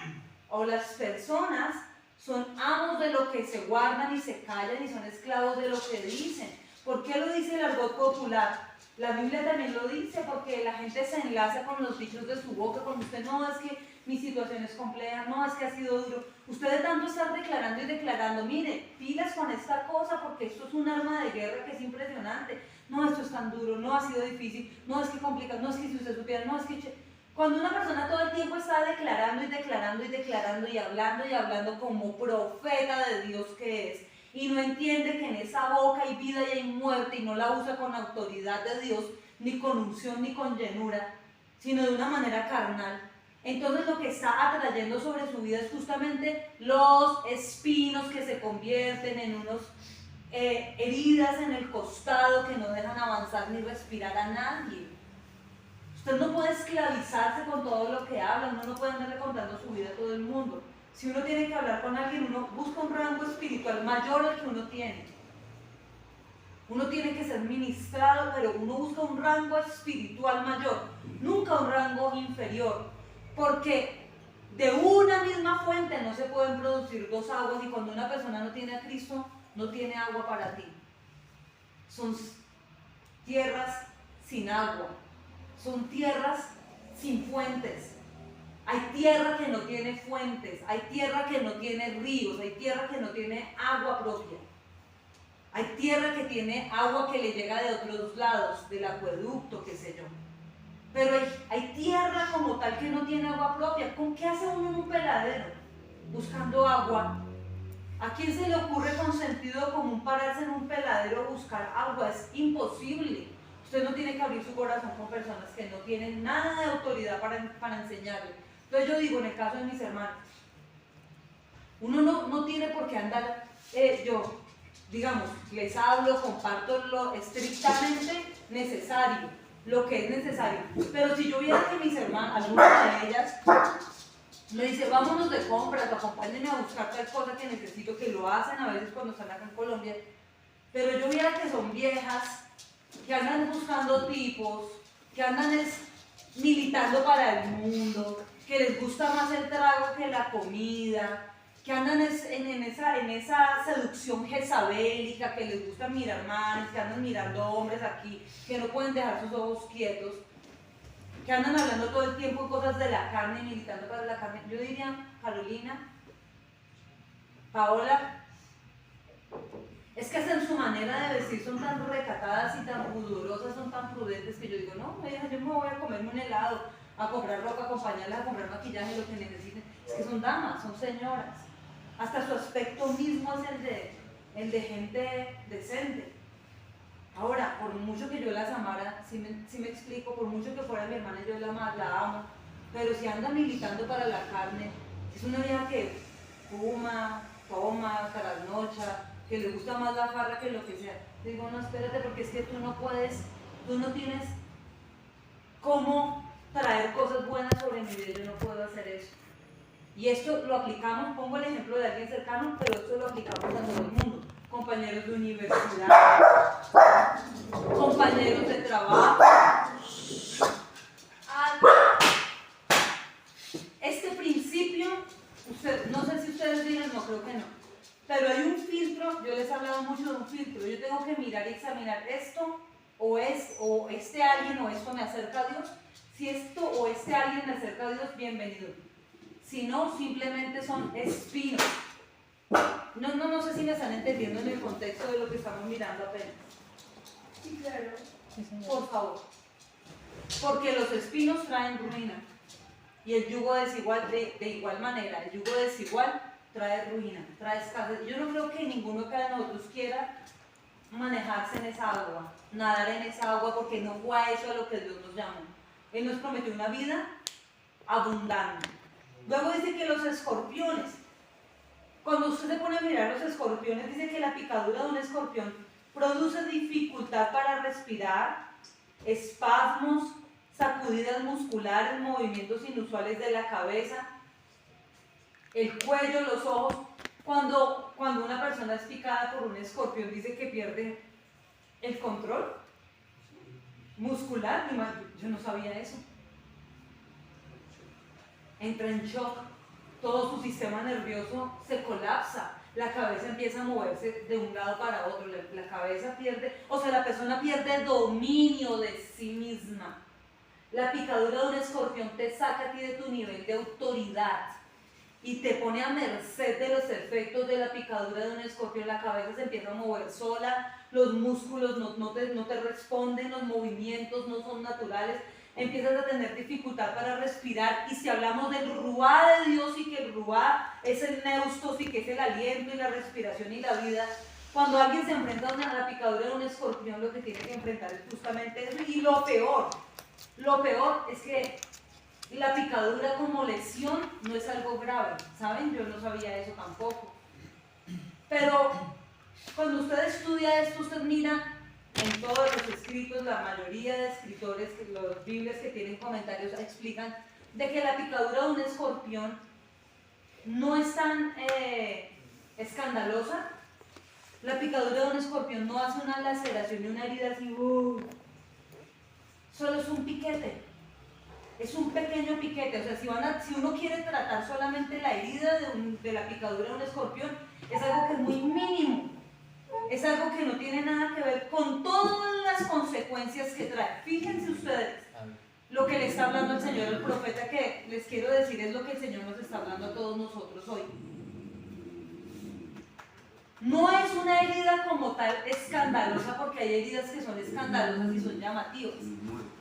o las personas son amos de lo que se guardan y se callan y son esclavos de lo que dicen. ¿Por qué lo dice el argot popular? La Biblia también lo dice porque la gente se enlaza con los dichos de su boca, cuando usted no, es que mi situación es compleja, no, es que ha sido duro. Usted de tanto estar declarando y declarando, mire, pilas con esta cosa porque esto es un arma de guerra que es impresionante. No, esto es tan duro, no ha sido difícil, no, es que complicado, no, es que si usted supiera, no, es que... Cuando una persona todo el tiempo está declarando y declarando y declarando y hablando como profeta de Dios que es, y no entiende que en esa boca hay vida y hay muerte y no la usa con autoridad de Dios, ni con unción ni con llenura, sino de una manera carnal, entonces lo que está atrayendo sobre su vida es justamente los espinos que se convierten en unos heridas en el costado que no dejan avanzar ni respirar a nadie. Usted no puede esclavizarse con todo lo que habla, uno no puede andarle contando su vida a todo el mundo. Si uno tiene que hablar con alguien, uno busca un rango espiritual mayor al que uno tiene. Uno tiene que ser ministrado, pero uno busca un rango espiritual mayor, nunca un rango inferior, porque de una misma fuente no se pueden producir dos aguas, y cuando una persona no tiene a Cristo, no tiene agua para ti. Son tierras sin agua, son tierras sin fuentes. Hay tierra que no tiene fuentes, hay tierra que no tiene ríos, hay tierra que no tiene agua propia. Hay tierra que tiene agua que le llega de otros lados, del acueducto, qué sé yo. Pero hay tierra como tal que no tiene agua propia. ¿Con qué hace uno en un peladero? Buscando agua. ¿A quién se le ocurre con sentido común pararse en un peladero a buscar agua? Es imposible. Usted no tiene que abrir su corazón con personas que no tienen nada de autoridad para enseñarle. Entonces yo digo, en el caso de mis hermanos, uno no tiene por qué andar, digamos, les hablo, comparto lo estrictamente necesario, lo que es necesario. Pero si yo viera que mis hermanas, alguna de ellas, me dice, vámonos de compras, acompáñenme a buscar tal cosa que necesito, que lo hacen a veces cuando están acá en Colombia, pero yo viera que son viejas, que andan buscando tipos, que andan militando para el mundo, que les gusta más el trago que la comida, que andan en esa seducción jezabélica, que les gusta mirar manes, que andan mirando hombres aquí, que no pueden dejar sus ojos quietos, que andan hablando todo el tiempo cosas de la carne, militando para la carne. Yo diría, Carolina, Paola, es que hasta en su manera de vestir son tan recatadas y tan pudorosas, son tan prudentes, que yo digo, no, yo me voy a comerme un helado, a comprar ropa, a acompañarlas a comprar maquillaje, lo que necesiten. Es que son damas, son señoras. Hasta su aspecto mismo es el de gente decente. Ahora, por mucho que yo las amara, si me explico, por mucho que fuera mi hermana, yo la amo, pero si anda militando para la carne, es una vieja que fuma, toma, trasnocha, que le gusta más la farra que lo que sea. Digo, no, espérate, porque es que tú no tienes cómo traer cosas buenas sobre mi vida, yo no puedo hacer eso. Y esto lo aplicamos, pongo el ejemplo de alguien cercano, pero esto lo aplicamos a todo el mundo. Compañeros de universidad, compañeros de trabajo. Este principio, no sé si ustedes digan, no creo que no, pero hay un filtro, yo les he hablado mucho de un filtro, yo tengo que mirar y examinar esto, o este alguien o esto me acerca a Dios. Si esto o este alguien me acerca a Dios, bienvenido. Si no, simplemente son espinos. No sé si me están entendiendo en el contexto de lo que estamos mirando apenas. Sí, claro. Sí, señor. Por favor. Porque los espinos traen ruina. Y el yugo desigual, de igual manera, el yugo desigual trae ruina, trae escasez. Yo no creo que ninguno de nosotros quiera manejarse en esa agua, nadar en esa agua, porque no fue a eso a lo que Dios nos llamó. Él nos prometió una vida abundante. Luego dice que los escorpiones, cuando usted se pone a mirar los escorpiones, dice que la picadura de un escorpión produce dificultad para respirar, espasmos, sacudidas musculares, movimientos inusuales de la cabeza, el cuello, los ojos. Cuando una persona es picada por un escorpión, dice que pierde el control muscular. Yo no sabía eso. entra en shock, todo su sistema nervioso se colapsa, la cabeza empieza a moverse de un lado para otro, la cabeza pierde, o sea, la persona pierde dominio de sí misma. La picadura de un escorpión te saca a ti de tu nivel de autoridad y te pone a merced de los efectos de la picadura de un escorpión. La cabeza se empieza a mover sola, los músculos no te responden, los movimientos no son naturales, empiezas a tener dificultad para respirar. Y si hablamos del ruá de Dios y que el ruá es el neustos y que es el aliento y la respiración y la vida, cuando alguien se enfrenta a la picadura de un escorpión, lo que tiene que enfrentar es justamente eso. Y lo peor es que la picadura como lesión no es algo grave, ¿saben? Yo no sabía eso tampoco. Pero cuando usted estudia esto, usted mira en todos los escritos, la mayoría de escritores, los Biblias que tienen comentarios, explican de que la picadura de un escorpión no es tan escandalosa. La picadura de un escorpión no hace una laceración y una herida así, solo es un piquete. Es un pequeño piquete, o sea, si uno quiere tratar solamente la herida de la picadura de un escorpión, es algo que es muy mínimo, es algo que no tiene nada que ver con todas las consecuencias que trae. Fíjense ustedes lo que le está hablando el Señor al profeta, que les quiero decir es lo que el Señor nos está hablando a todos nosotros hoy. No es una herida como tal escandalosa, porque hay heridas que son escandalosas y son llamativas.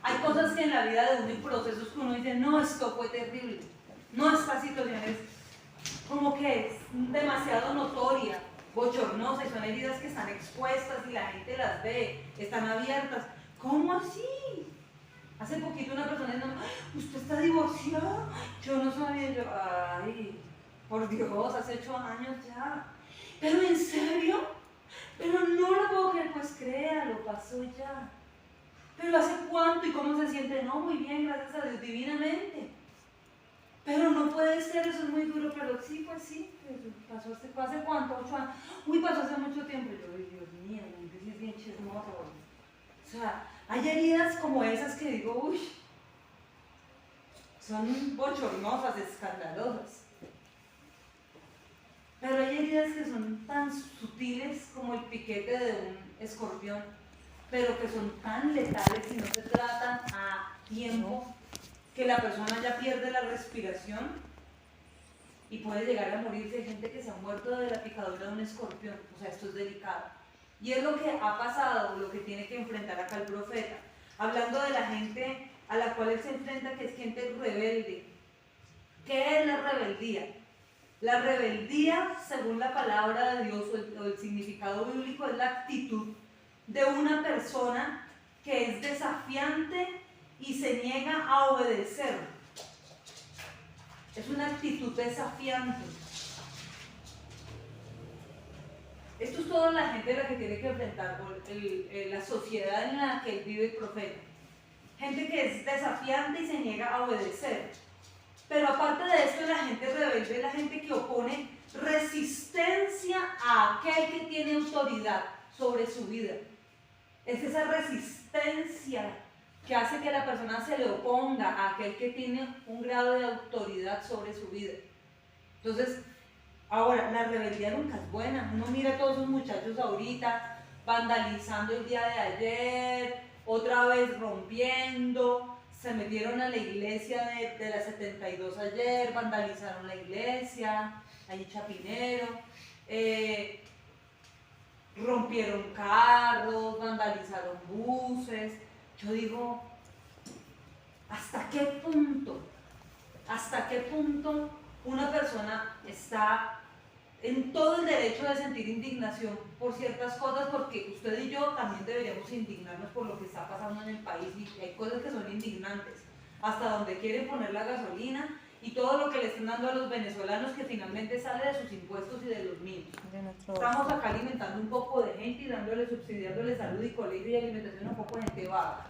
Hay cosas que en la vida de uno y procesos que uno dice, no, esto fue terrible. No, esta situación es como que es demasiado notoria, bochornosa, y son heridas que están expuestas y la gente las ve, están abiertas. ¿Cómo así? Hace poquito una persona dijo, ¿usted está divorciado? Yo no sabía, yo, ay, por Dios, hace 8 años ya. ¿Pero en serio? Pero no lo puedo creer, pues créalo, pasó ya. ¿Pero hace cuánto y cómo se siente? No, muy bien, gracias a Dios, divinamente. Pero no puede ser, eso es muy duro, pero sí, pues sí, pasó ¿hace cuánto? 8 años. Uy, pasó hace mucho tiempo. Y yo, Dios mío, sí es bien chismoso. O sea, hay heridas como esas que digo, uy, son bochornosas, escandalosas. Pero hay heridas que son tan sutiles como el piquete de un escorpión, pero que son tan letales y no se tratan a tiempo, que la persona ya pierde la respiración y puede llegar a morirse. Hay gente que se ha muerto de la picadura de un escorpión. O sea, esto es delicado. Y es lo que ha pasado, lo que tiene que enfrentar acá el profeta. Hablando de la gente a la cual él se enfrenta, que es gente rebelde. ¿Qué es la rebeldía? La rebeldía, según la palabra de Dios o el significado bíblico, es la actitud de una persona que es desafiante y se niega a obedecer. Es una actitud desafiante. Esto es toda la gente a la que tiene que enfrentar la sociedad en la que vive el profeta. Gente que es desafiante y se niega a obedecer. Pero aparte de esto, la gente rebelde es la gente que opone resistencia a aquel que tiene autoridad sobre su vida. Es esa resistencia que hace que la persona se le oponga a aquel que tiene un grado de autoridad sobre su vida. Entonces, ahora, la rebeldía nunca es buena. Uno mira a todos esos muchachos ahorita vandalizando el día de ayer, otra vez rompiendo. Se metieron a la iglesia de la 72 ayer, vandalizaron la iglesia, ahí en Chapinero, rompieron carros, vandalizaron buses. Yo digo, ¿hasta qué punto una persona está en todo el derecho de sentir indignación por ciertas cosas? Porque usted y yo también deberíamos indignarnos por lo que está pasando en el país, y hay cosas que son indignantes, hasta donde quieren poner la gasolina y todo lo que le están dando a los venezolanos, que finalmente sale de sus impuestos y de los míos. Estamos acá alimentando un poco de gente y subsidiándole salud y colegio y alimentación a un poco de gente vaga,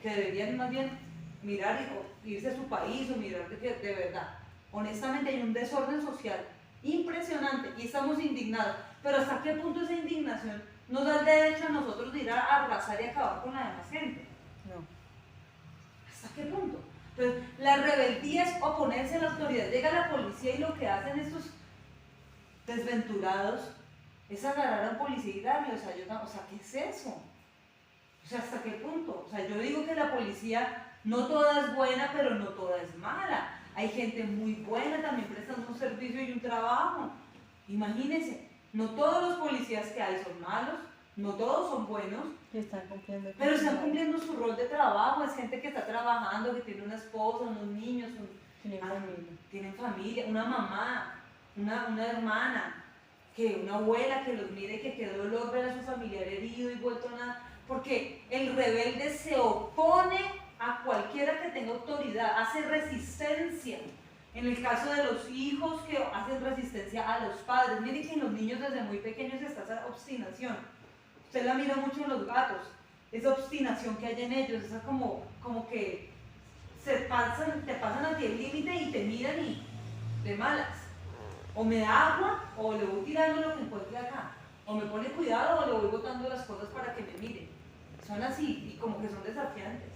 que deberían más bien mirar y irse a su país o mirar de verdad. Honestamente hay un desorden social impresionante y estamos indignados, pero ¿hasta qué punto esa indignación nos da el derecho a nosotros de ir a arrasar y acabar con la demás gente? No. ¿Hasta qué punto? Entonces, la rebeldía es oponerse a la autoridad. Llega la policía y lo que hacen estos desventurados es agarrar a un policía y darle, o sea, ¿qué es eso? O sea, ¿hasta qué punto? O sea, yo digo que la policía no toda es buena, pero no toda es mala. Hay gente muy buena también prestando un servicio y un trabajo. Imagínense, no todos los policías que hay son malos, no todos son buenos, pero están cumpliendo su rol de trabajo. Es gente que está trabajando, que tiene una esposa, unos niños, tienen familia, una mamá, una hermana, una abuela que los mire, que qué dolor ver a su familiar herido y vuelto a nada. Porque el rebelde se opone a cualquiera que tenga autoridad, hace resistencia. En el caso de los hijos que hacen resistencia a los padres, miren que en los niños desde muy pequeños está esa obstinación. Usted la mira mucho en los gatos, esa obstinación que hay en ellos, esa como que te pasan a ti el límite y te miran y de malas. O me da agua, o le voy tirando lo que encuentre acá. O me pone cuidado, o le voy botando las cosas para que me miren. Son así, y como que son desafiantes.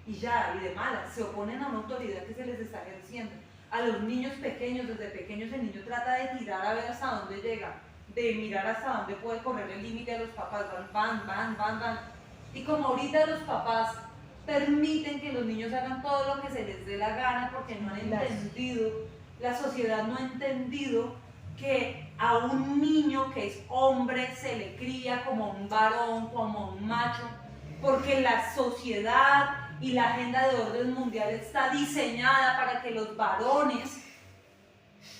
Y ya, y de malas, se oponen a una autoridad que se les está ejerciendo. A los niños pequeños, desde pequeños el niño trata de tirar a ver hasta dónde llega, de mirar hasta dónde puede correr el límite de los papás, van. Y como ahorita los papás permiten que los niños hagan todo lo que se les dé la gana porque no han entendido, la sociedad no ha entendido que a un niño que es hombre se le cría como un varón, como un macho, porque la sociedad y la agenda de orden mundial está diseñada para que los varones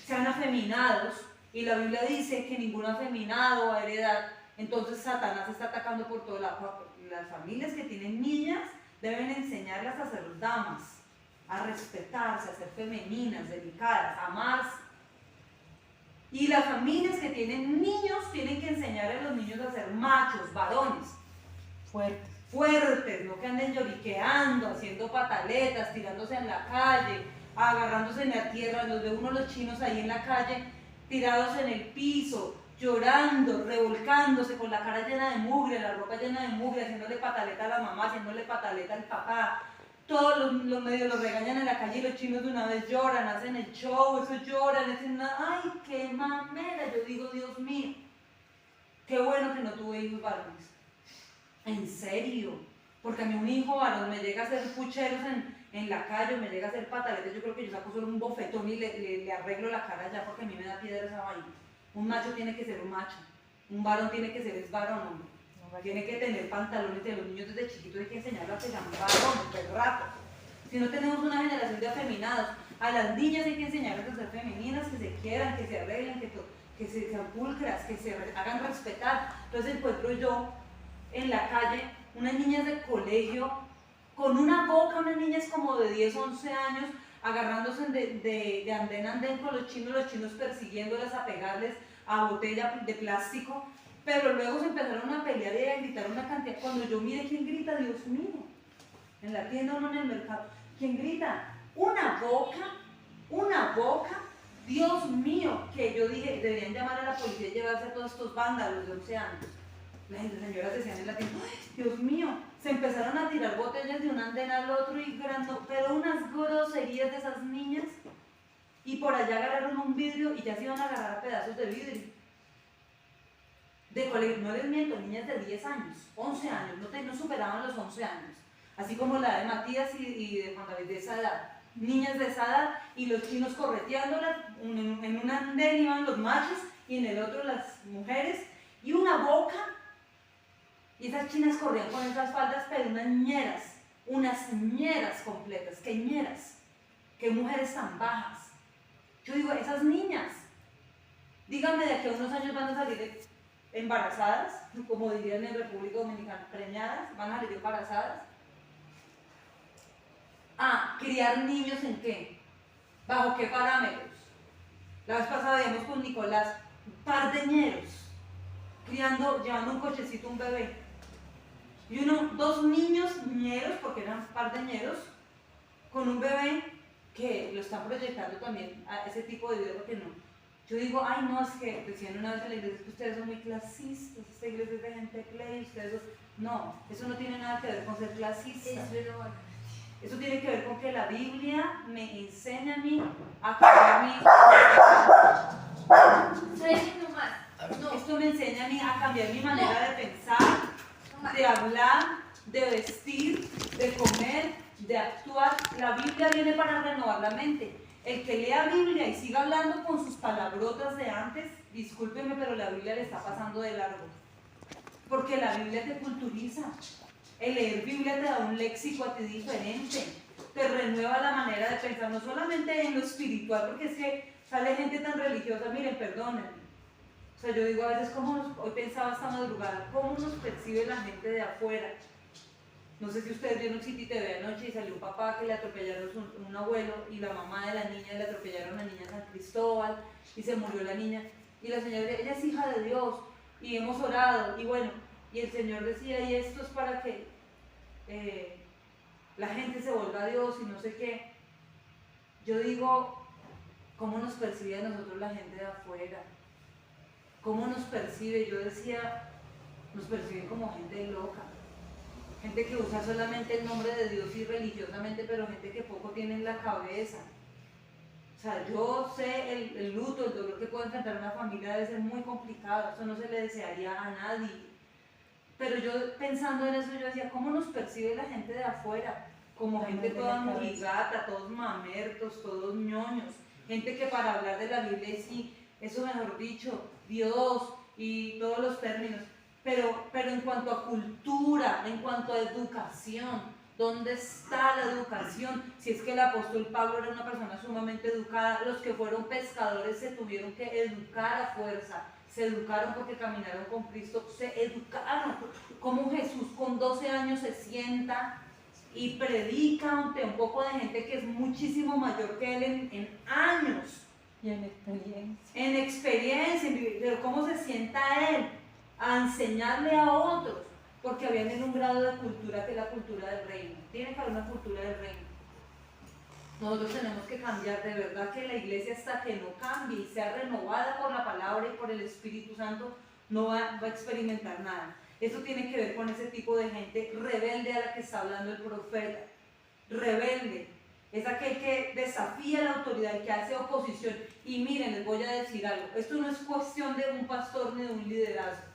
sean afeminados, y la Biblia dice que ningún afeminado va a heredar. Entonces Satanás está atacando por todas las familias que tienen niñas, deben enseñarlas a ser damas, a respetarse, a ser femeninas, delicadas, a amarse. Y las familias que tienen niños tienen que enseñar a los niños a ser machos, varones, fuertes, no que anden lloriqueando, haciendo pataletas, tirándose en la calle, agarrándose en la tierra. Los ve uno los chinos ahí en la calle, tirados en el piso, llorando, revolcándose, con la cara llena de mugre, la ropa llena de mugre, haciéndole pataleta a la mamá, haciéndole pataleta al papá. Todos los medios los regañan en la calle y los chinos de una vez lloran, hacen el show, eso lloran, dicen, ay, qué mamera. Yo digo, Dios mío, qué bueno que no tuve hijos varones. En serio, porque a mí un hijo varón me llega a hacer pucheros en la calle, me llega a hacer pataletas, yo creo que yo saco solo un bofetón y le arreglo la cara ya, porque a mí me da piedra esa vaina. Un macho tiene que ser un macho, un varón tiene que ser varón, hombre. Tiene que tener pantalones. De los niños desde chiquitos hay que enseñarlos a que sean varones, perratos. Si no tenemos una generación de afeminados, a las niñas hay que enseñarles a ser femeninas, que se quieran, que se arreglen, que sean pulcras, que se hagan respetar. Entonces encuentro yo en la calle unas niñas de colegio con una boca, unas niñas como de 10, 11 años, agarrándose de andén a andén con los chinos persiguiéndolas a pegarles a botella de plástico. Pero luego se empezaron a pelear y a gritar una cantidad. Cuando yo mire quién grita, Dios mío, en la tienda o no en el mercado, ¿quién grita? Una boca, Dios mío, que yo dije, deberían llamar a la policía y llevarse a todos estos vándalos de 11 años. Las señoras decían en la tienda, ¡ay, Dios mío! Se empezaron a tirar botellas de un andén al otro y pero unas groserías de esas niñas. Y por allá agarraron un vidrio y ya se iban a agarrar a pedazos de vidrio. De colegio, no les miento, niñas de 10 años, 11 años, no superaban los 11 años, así como la de Matías y de Juan David, de esa edad, niñas de esa edad, y los chinos correteándolas, en un andén iban los machos y en el otro las mujeres, y una boca, y esas chinas corrían con esas faldas, pero unas ñeras completas, qué mujeres tan bajas. Yo digo, esas niñas, díganme de que unos años van a salir embarazadas, como dirían en República Dominicana, preñadas, van a salir embarazadas. Criar niños ¿en qué? ¿Bajo qué parámetros? La vez pasada veíamos con Nicolás, par de ñeros, llevando un cochecito un bebé. Y dos niños ñeros, porque eran par de ñeros, con un bebé que lo están proyectando también a ese tipo de vida, porque no. Yo digo, ay no, es que decían una vez en la iglesia que ustedes son muy clasistas, esta iglesia es de gente play, ustedes son... No, eso no tiene nada que ver con ser clasista. Eso tiene que ver con que la Biblia me enseña a mí a cambiar esto me enseña a mí a cambiar mi manera de pensar, de hablar, de vestir, de comer, de actuar. La Biblia viene para renovar la mente. El que lea Biblia y siga hablando con sus palabrotas de antes, discúlpeme, pero la Biblia le está pasando de largo. Porque la Biblia te culturiza. El leer Biblia te da un léxico a ti diferente. Te renueva la manera de pensar, no solamente en lo espiritual, porque es que sale gente tan religiosa, miren, perdónenme. O sea, yo digo a veces, hoy pensaba esta madrugada, ¿cómo nos percibe la gente de afuera? No sé si ustedes vieron City TV anoche y salió un papá que le atropellaron un abuelo y la mamá de la niña le atropellaron a la niña en San Cristóbal y se murió la niña. Y la señora, ella es hija de Dios y hemos orado y bueno, y el Señor decía, y esto es para que la gente se vuelva a Dios y no sé qué. Yo digo, ¿cómo nos percibe a nosotros la gente de afuera? ¿Cómo nos percibe? Yo decía, nos perciben como gente loca, gente que usa solamente el nombre de Dios y religiosamente, pero gente que poco tiene en la cabeza. O sea, yo sé el luto, el dolor que puede enfrentar una familia debe ser muy complicado, eso no se le desearía a nadie. Pero yo pensando en eso, yo decía, ¿cómo nos percibe la gente de afuera? Como gente toda mojigata, todos mamertos, todos ñoños, gente que para hablar de la Biblia sí, eso mejor dicho, Dios y todos los términos, pero en cuanto a cultura, en cuanto a educación, ¿dónde está la educación? Si es que el apóstol Pablo era una persona sumamente educada, los que fueron pescadores se tuvieron que educar a fuerza, se educaron porque caminaron con Cristo, se educaron. Como Jesús con 12 años se sienta y predica ante un poco de gente que es muchísimo mayor que él en años. Y en experiencia. En experiencia, pero cómo se sienta él a enseñarle a otros, porque habían en un grado de cultura que es la cultura del reino. Tiene que haber una cultura del reino. Nosotros tenemos que cambiar, de verdad que la iglesia hasta que no cambie y sea renovada por la palabra y por el Espíritu Santo, no va a experimentar nada. Eso tiene que ver con ese tipo de gente rebelde a la que está hablando el profeta. Rebelde. Es aquel que desafía la autoridad, el que hace oposición. Y miren, les voy a decir algo. Esto no es cuestión de un pastor ni de un liderazgo.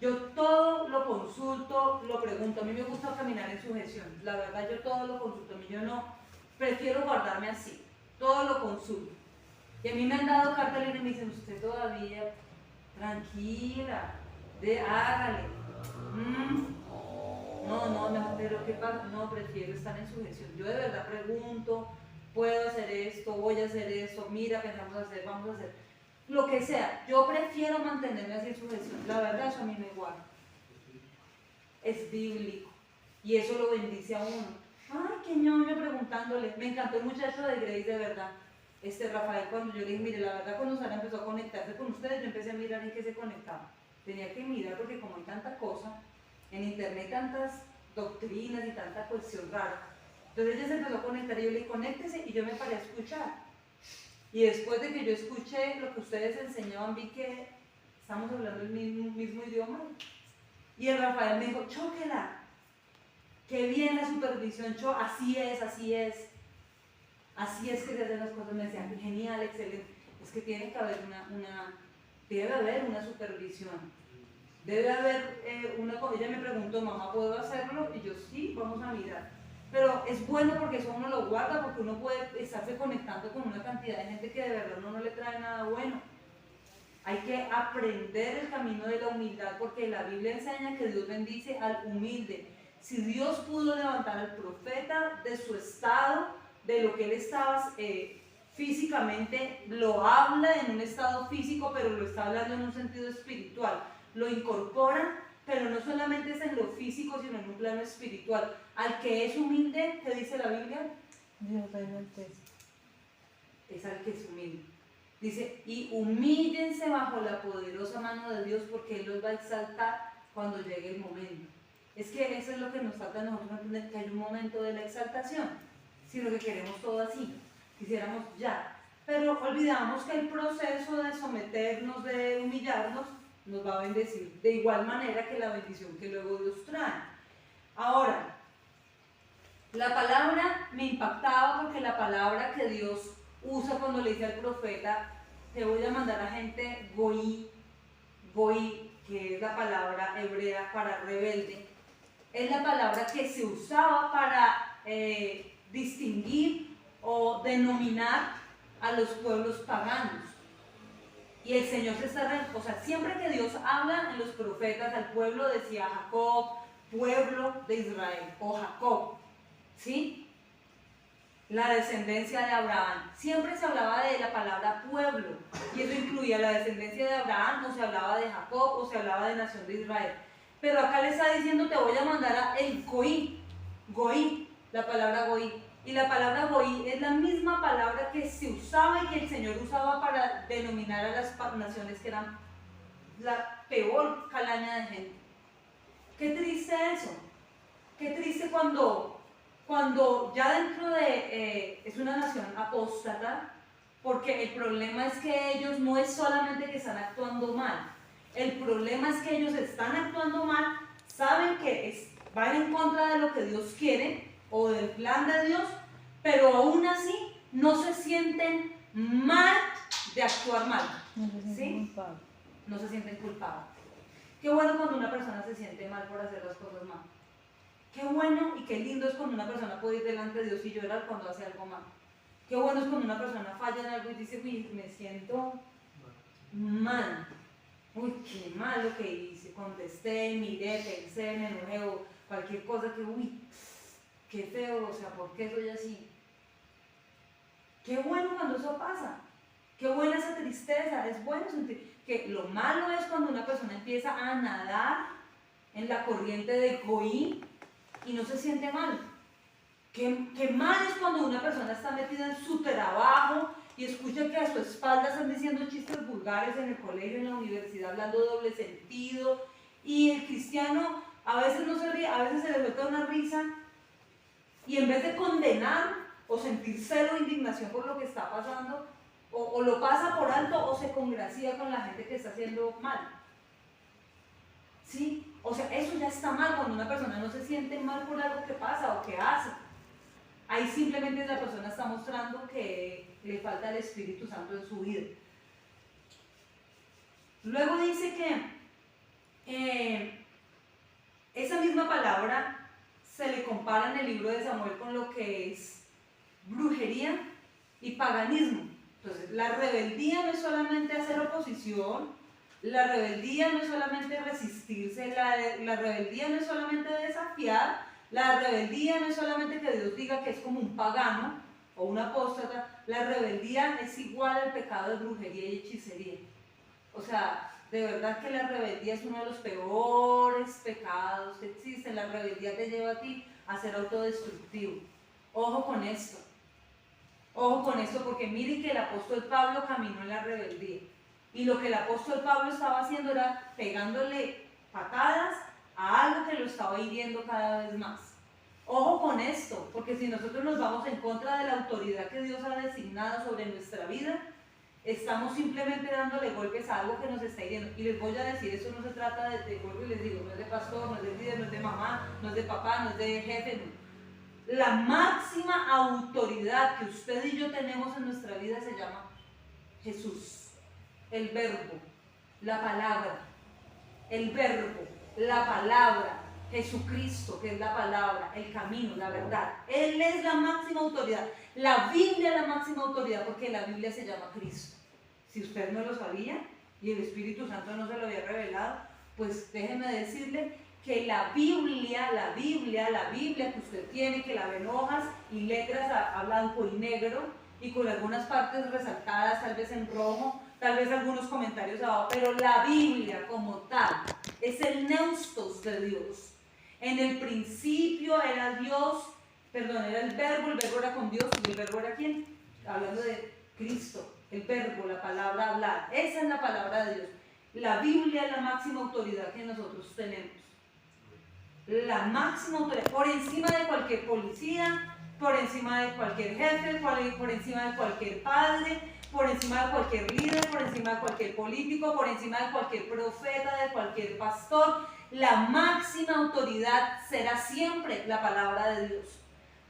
Yo todo lo consulto, lo pregunto. A mí me gusta caminar en sujeción. La verdad, yo todo lo consulto. A mí yo no, prefiero guardarme así. Todo lo consulto. Y a mí me han dado carta libre y me dicen, usted todavía, tranquila, hágale. No, pero ¿qué pasa? No, prefiero estar en sujeción. Yo de verdad pregunto, puedo hacer esto, voy a hacer esto, mira, pensamos hacer, vamos a hacer, lo que sea. Yo prefiero mantenerme así en sujeción. La verdad, eso a mí me guarda. Es bíblico. Y eso lo bendice a uno. Ay, qué ñoño preguntándole. Me encantó el muchacho de Grace, de verdad. Rafael, cuando yo le dije, mire, la verdad, cuando Sara empezó a conectarse con ustedes, yo empecé a mirar en qué se conectaba. Tenía que mirar porque como hay tanta cosa, en internet hay tantas doctrinas y tanta cuestión rara. Entonces ella se empezó a conectar y yo le dije, conéctese, y yo me paré a escuchar. Y después de que yo escuché lo que ustedes enseñaban, vi que estamos hablando el mismo idioma. Y el Rafael me dijo, chóquela, qué bien la supervisión, así es. Así es que se hacen las cosas. Me decían, genial, excelente. Es que tiene que haber debe haber una supervisión. Debe haber ella me preguntó, mamá, ¿puedo hacerlo? Y yo, sí, vamos a mirar. Pero es bueno porque eso uno lo guarda, porque uno puede estarse conectando con una cantidad de gente que de verdad no le trae nada bueno. Hay que aprender el camino de la humildad, porque la Biblia enseña que Dios bendice al humilde. Si Dios pudo levantar al profeta de su estado, de lo que él estaba físicamente, lo habla en un estado físico, pero lo está hablando en un sentido espiritual. Lo incorpora, pero no solamente es en lo físico, sino en un plano espiritual. Al que es humilde, ¿qué dice la Biblia? Dios da enaltece. Es al que es humilde. Dice, y humíllense bajo la poderosa mano de Dios, porque Él los va a exaltar cuando llegue el momento. Es que eso es lo que nos falta a nosotros entender, que hay un momento de la exaltación, sino que queremos todo así, quisiéramos ya. Pero olvidamos que el proceso de someternos, de humillarnos, nos va a bendecir de igual manera que la bendición que luego Dios trae. Ahora, La palabra me impactaba porque la palabra que Dios usa cuando le dice al profeta, te voy a mandar a gente goí, que es la palabra hebrea para rebelde, es la palabra que se usaba para distinguir o denominar a los pueblos paganos. Y el Señor se está, o sea, siempre que Dios habla en los profetas al pueblo decía Jacob, pueblo de Israel, o Jacob, ¿sí? La descendencia de Abraham. Siempre se hablaba de la palabra pueblo, y eso incluía la descendencia de Abraham, o se hablaba de Jacob, o se hablaba de nación de Israel. Pero acá le está diciendo, te voy a mandar a el goí, la palabra goí. Y la palabra goí es la misma palabra que se usaba y que el Señor usaba para denominar a las naciones que eran la peor calaña de gente. Qué triste eso. Qué triste cuando ya dentro de... es una nación apóstata, porque el problema es que ellos no es solamente que están actuando mal. El problema es que ellos están actuando mal, saben que van en contra de lo que Dios quiere o del plan de Dios, pero aún así no se sienten mal de actuar mal. No se sienten ¿sí? culpables. No se sienten culpables. Qué bueno cuando una persona se siente mal por hacer las cosas mal. Qué bueno y qué lindo es cuando una persona puede ir delante de Dios y llorar cuando hace algo mal. Qué bueno es cuando una persona falla en algo y dice, uy, me siento mal. Uy, qué mal lo que hice. Contesté, miré, pensé, me enojé o cualquier cosa que, uy, qué feo, o sea, ¿por qué soy así? Qué bueno cuando eso pasa. Qué buena esa tristeza. Es bueno sentir que lo malo es cuando una persona empieza a nadar en la corriente de goí y no se siente mal. Qué mal es cuando una persona está metida en su trabajo y escucha que a su espalda están diciendo chistes vulgares en el colegio, en la universidad, hablando doble sentido, y el cristiano a veces no se ríe, a veces se le suelta una risa, y en vez de condenar o sentir celo o indignación por lo que está pasando, o lo pasa por alto o se congracia con la gente que está haciendo mal. ¿Sí? O sea, eso ya está mal cuando una persona no se siente mal por algo que pasa o que hace. Ahí simplemente la persona está mostrando que le falta el Espíritu Santo en su vida. Luego dice que esa misma palabra se le compara en el libro de Samuel con lo que es brujería y paganismo. Entonces, la rebeldía no es solamente hacer oposición, la rebeldía no es solamente resistirse, la rebeldía no es solamente desafiar, la rebeldía no es solamente que Dios diga que es como un pagano o un apóstata, la rebeldía es igual al pecado de brujería y hechicería. O sea, de verdad que la rebeldía es uno de los peores pecados que existen. La rebeldía te lleva a ti a ser autodestructivo. Ojo con esto. Ojo con esto, porque miren que el apóstol Pablo caminó en la rebeldía. Y lo que el apóstol Pablo estaba haciendo era pegándole patadas a algo que lo estaba hiriendo cada vez más. Ojo con esto, porque si nosotros nos vamos en contra de la autoridad que Dios ha designado sobre nuestra vida, estamos simplemente dándole golpes a algo que nos está hiriendo. Y les voy a decir, eso no se trata de vuelvo y les digo, no es de pastor, no es de líder, no es de mamá, no es de papá, no es de jefe, no. La máxima autoridad que usted y yo tenemos en nuestra vida se llama Jesús, el verbo, la palabra, el verbo, la palabra, Jesucristo, que es la palabra, el camino, la verdad. Él es la máxima autoridad. La Biblia es la máxima autoridad porque la Biblia se llama Cristo. Si usted no lo sabía y el Espíritu Santo no se lo había revelado, pues déjeme decirle que la Biblia que usted tiene, que la ve en hojas y letras a blanco y negro y con algunas partes resaltadas, tal vez en rojo, tal vez algunos comentarios abajo, pero la Biblia como tal es el neustos de Dios. En el principio era Dios, era el verbo era con Dios, y el verbo era ¿quién? Hablando de Cristo, el verbo, la palabra hablar, esa es la palabra de Dios. La Biblia es la máxima autoridad que nosotros tenemos. La máxima autoridad, por encima de cualquier policía, por encima de cualquier jefe, por encima de cualquier padre, por encima de cualquier líder, por encima de cualquier político, por encima de cualquier profeta, de cualquier pastor. La máxima autoridad será siempre la palabra de Dios.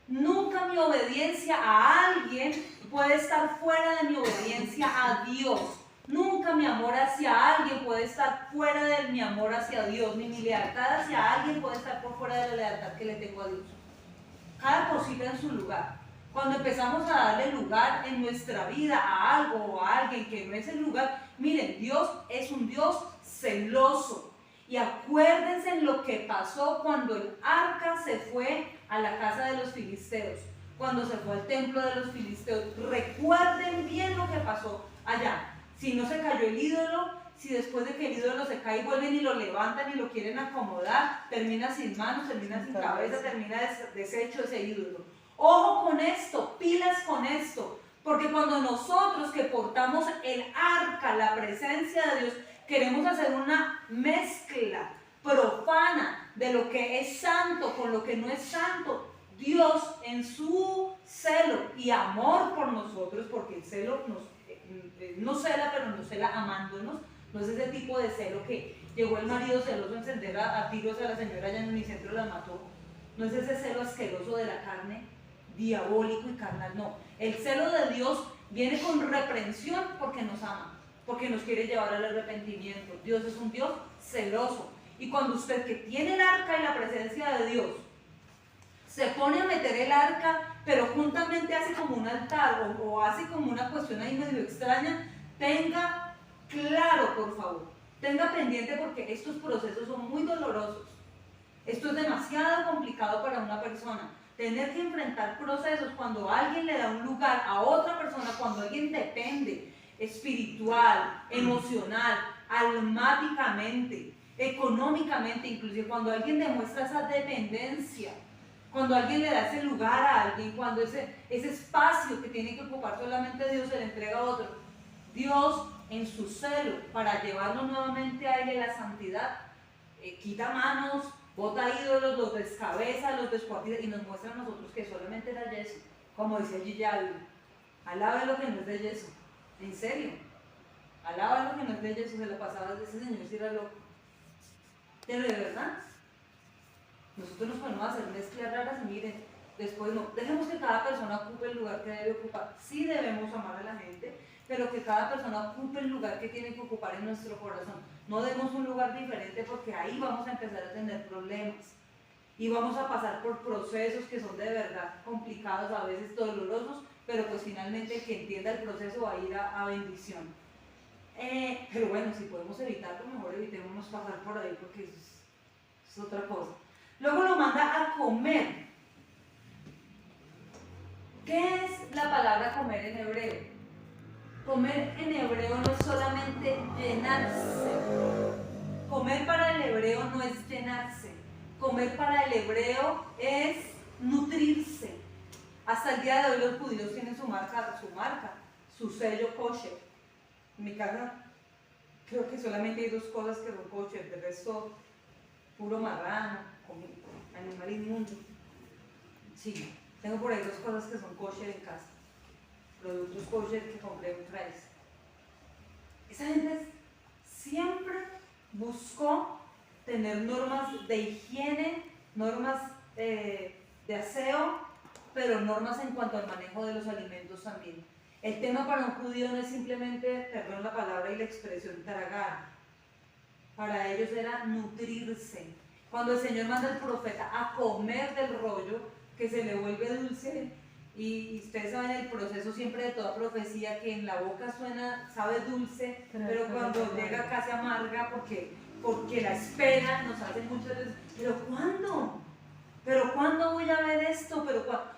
Nunca mi obediencia a alguien puede estar fuera de mi obediencia a Dios. Nunca mi amor hacia alguien puede estar fuera de mi amor hacia Dios. Ni mi lealtad hacia alguien puede estar por fuera de la lealtad que le tengo a Dios. Cada cosita en su lugar. Cuando empezamos a darle lugar en nuestra vida a algo o a alguien que no es el lugar, miren, Dios es un Dios celoso. Y acuérdense en lo que pasó cuando el arca se fue a la casa de los filisteos, cuando se fue al templo de los filisteos. Recuerden bien lo que pasó allá. Si no se cayó el ídolo, si después de que el ídolo se cae vuelven y lo levantan y lo quieren acomodar, termina sin manos, termina sin cabeza, termina deshecho ese ídolo. Ojo con esto, pilas con esto, porque cuando nosotros que portamos el arca, la presencia de Dios, queremos hacer una mezcla profana de lo que es santo con lo que no es santo, Dios en su celo y amor por nosotros, porque el celo no cela, pero nos cela amándonos. No es ese tipo de celo que llegó el marido celoso a encender a tiros a la señora allá en Unicentro, la mató. No es ese celo asqueroso de la carne, diabólico y carnal, no. El celo de Dios viene con reprensión porque nos ama, porque nos quiere llevar al arrepentimiento. Dios es un Dios celoso. Y cuando usted que tiene el arca y la presencia de Dios se pone a meter el arca, pero juntamente hace como un altar o hace como una cuestión ahí medio extraña, tenga claro, por favor, tenga pendiente, porque estos procesos son muy dolorosos. Esto es demasiado complicado para una persona. Tener que enfrentar procesos cuando alguien le da un lugar a otra persona, cuando alguien depende espiritual, emocional, almáticamente, económicamente, inclusive cuando alguien demuestra esa dependencia, cuando alguien le da ese lugar a alguien, cuando ese espacio que tiene que ocupar solamente Dios se le entrega a otro. Dios en su celo para llevarlo nuevamente a él en la santidad, quita manos, bota ídolos, los descabeza, los descuartiza y nos muestra a nosotros que solamente era yeso, como decía Gigi Ávila. Alabe lo que no es de yeso, en serio, alaba lo que no es de yeso. Se lo pasaba de ese señor si era loco, pero de verdad nosotros nos ponemos a hacer mezclas raras y miren, después no, dejemos que cada persona ocupe el lugar que debe ocupar. Sí debemos amar a la gente, pero que cada persona ocupe el lugar que tiene que ocupar en nuestro corazón. No demos un lugar diferente, porque ahí vamos a empezar a tener problemas y vamos a pasar por procesos que son de verdad complicados, a veces dolorosos, pero pues finalmente el que entienda el proceso va a ir a bendición. Pero bueno, si podemos evitarlo, mejor evitémonos pasar por ahí, porque es otra cosa. Luego lo manda a comer. ¿Qué es la palabra comer en hebreo? Comer en hebreo no es solamente llenarse. Comer para el hebreo no es llenarse. Comer para el hebreo es nutrirse. Hasta el día de hoy los judíos tienen su marca, su sello kosher. En mi casa creo que solamente hay 2 cosas que son kosher, de resto puro marrano, animal inmundo. Sí, tengo por ahí 2 cosas que son kosher en casa. Productos kosher que compré en Price. Esa gente siempre buscó tener normas de higiene, normas de aseo, pero normas en cuanto al manejo de los alimentos también. El tema para un judío no es simplemente, perdón la palabra y la expresión, tragar. Para ellos era nutrirse. Cuando el Señor manda al profeta a comer del rollo, que se le vuelve dulce, y ustedes saben el proceso siempre de toda profecía, que en la boca sabe dulce, pero cuando llega acá se amarga, porque la espera nos hace muchas veces, ¿pero cuándo? ¿Pero cuándo voy a ver esto?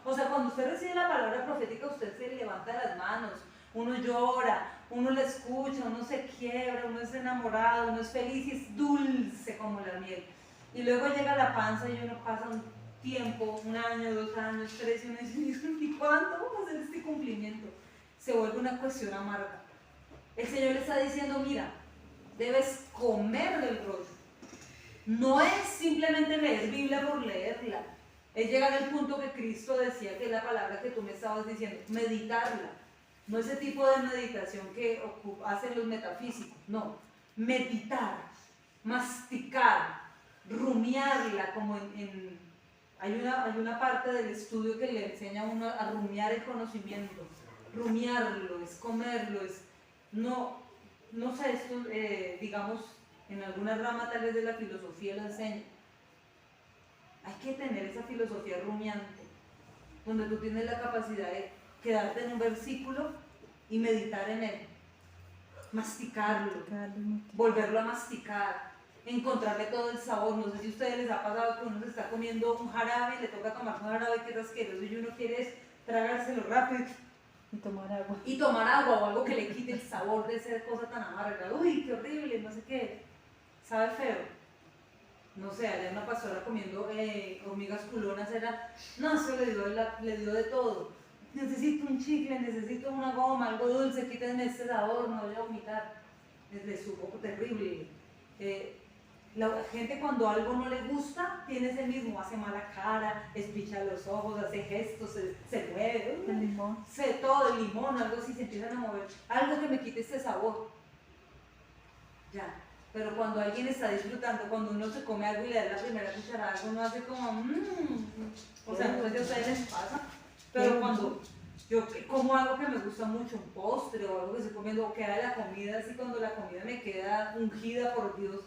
O sea, cuando usted recibe la palabra profética, usted se levanta las manos, uno llora, uno la escucha, uno se quiebra, uno es enamorado, uno es feliz y es dulce como la miel. Y luego llega la panza y uno pasa un tiempo, 1 año, 2 años, 3, y uno dice, ¿y cuándo vamos a hacer este cumplimiento? Se vuelve una cuestión amarga. El Señor le está diciendo, mira, debes comer del rollo. No es simplemente leer Biblia por leerla, es llegar al punto que Cristo decía, que es la palabra que tú me estabas diciendo, meditarla. No ese tipo de meditación que hacen los metafísicos, no. Meditar, masticar, rumiarla, como Hay una parte del estudio que le enseña a uno a rumiar el conocimiento. Rumiarlo, es comerlo, es... No sé, esto, digamos, en alguna rama tal vez de la filosofía lo enseña. Hay que tener esa filosofía rumiante, donde tú tienes la capacidad de quedarte en un versículo y meditar en él, masticarlo, volverlo a masticar, encontrarle todo el sabor. No sé si a ustedes les ha pasado que uno se está comiendo un jarabe y le toca tomar un jarabe que es asqueroso y uno quiere es tragárselo rápido y tomar agua o algo que le quite el sabor de esa cosa tan amarga. Uy, qué horrible, no sé qué, sabe feo. No sé, allá una pastora comiendo hormigas culonas, no, eso le dio de todo. Necesito un chicle, necesito una goma, algo dulce, quítenme este sabor, no voy a vomitar. Les supo terrible. La gente cuando algo no le gusta, tiene ese mismo, hace mala cara, espicha los ojos, hace gestos, se mueve. el limón. Todo, el limón, algo así, se empiezan a mover. Algo que me quite este sabor. Ya. Pero cuando alguien está disfrutando, cuando uno se come algo y le da la primera cucharada, uno hace como, o sea, no sé si a ustedes les pasa, pero cuando yo como algo que me gusta mucho, un postre o algo que estoy comiendo, o queda de la comida, así cuando la comida me queda ungida por Dios,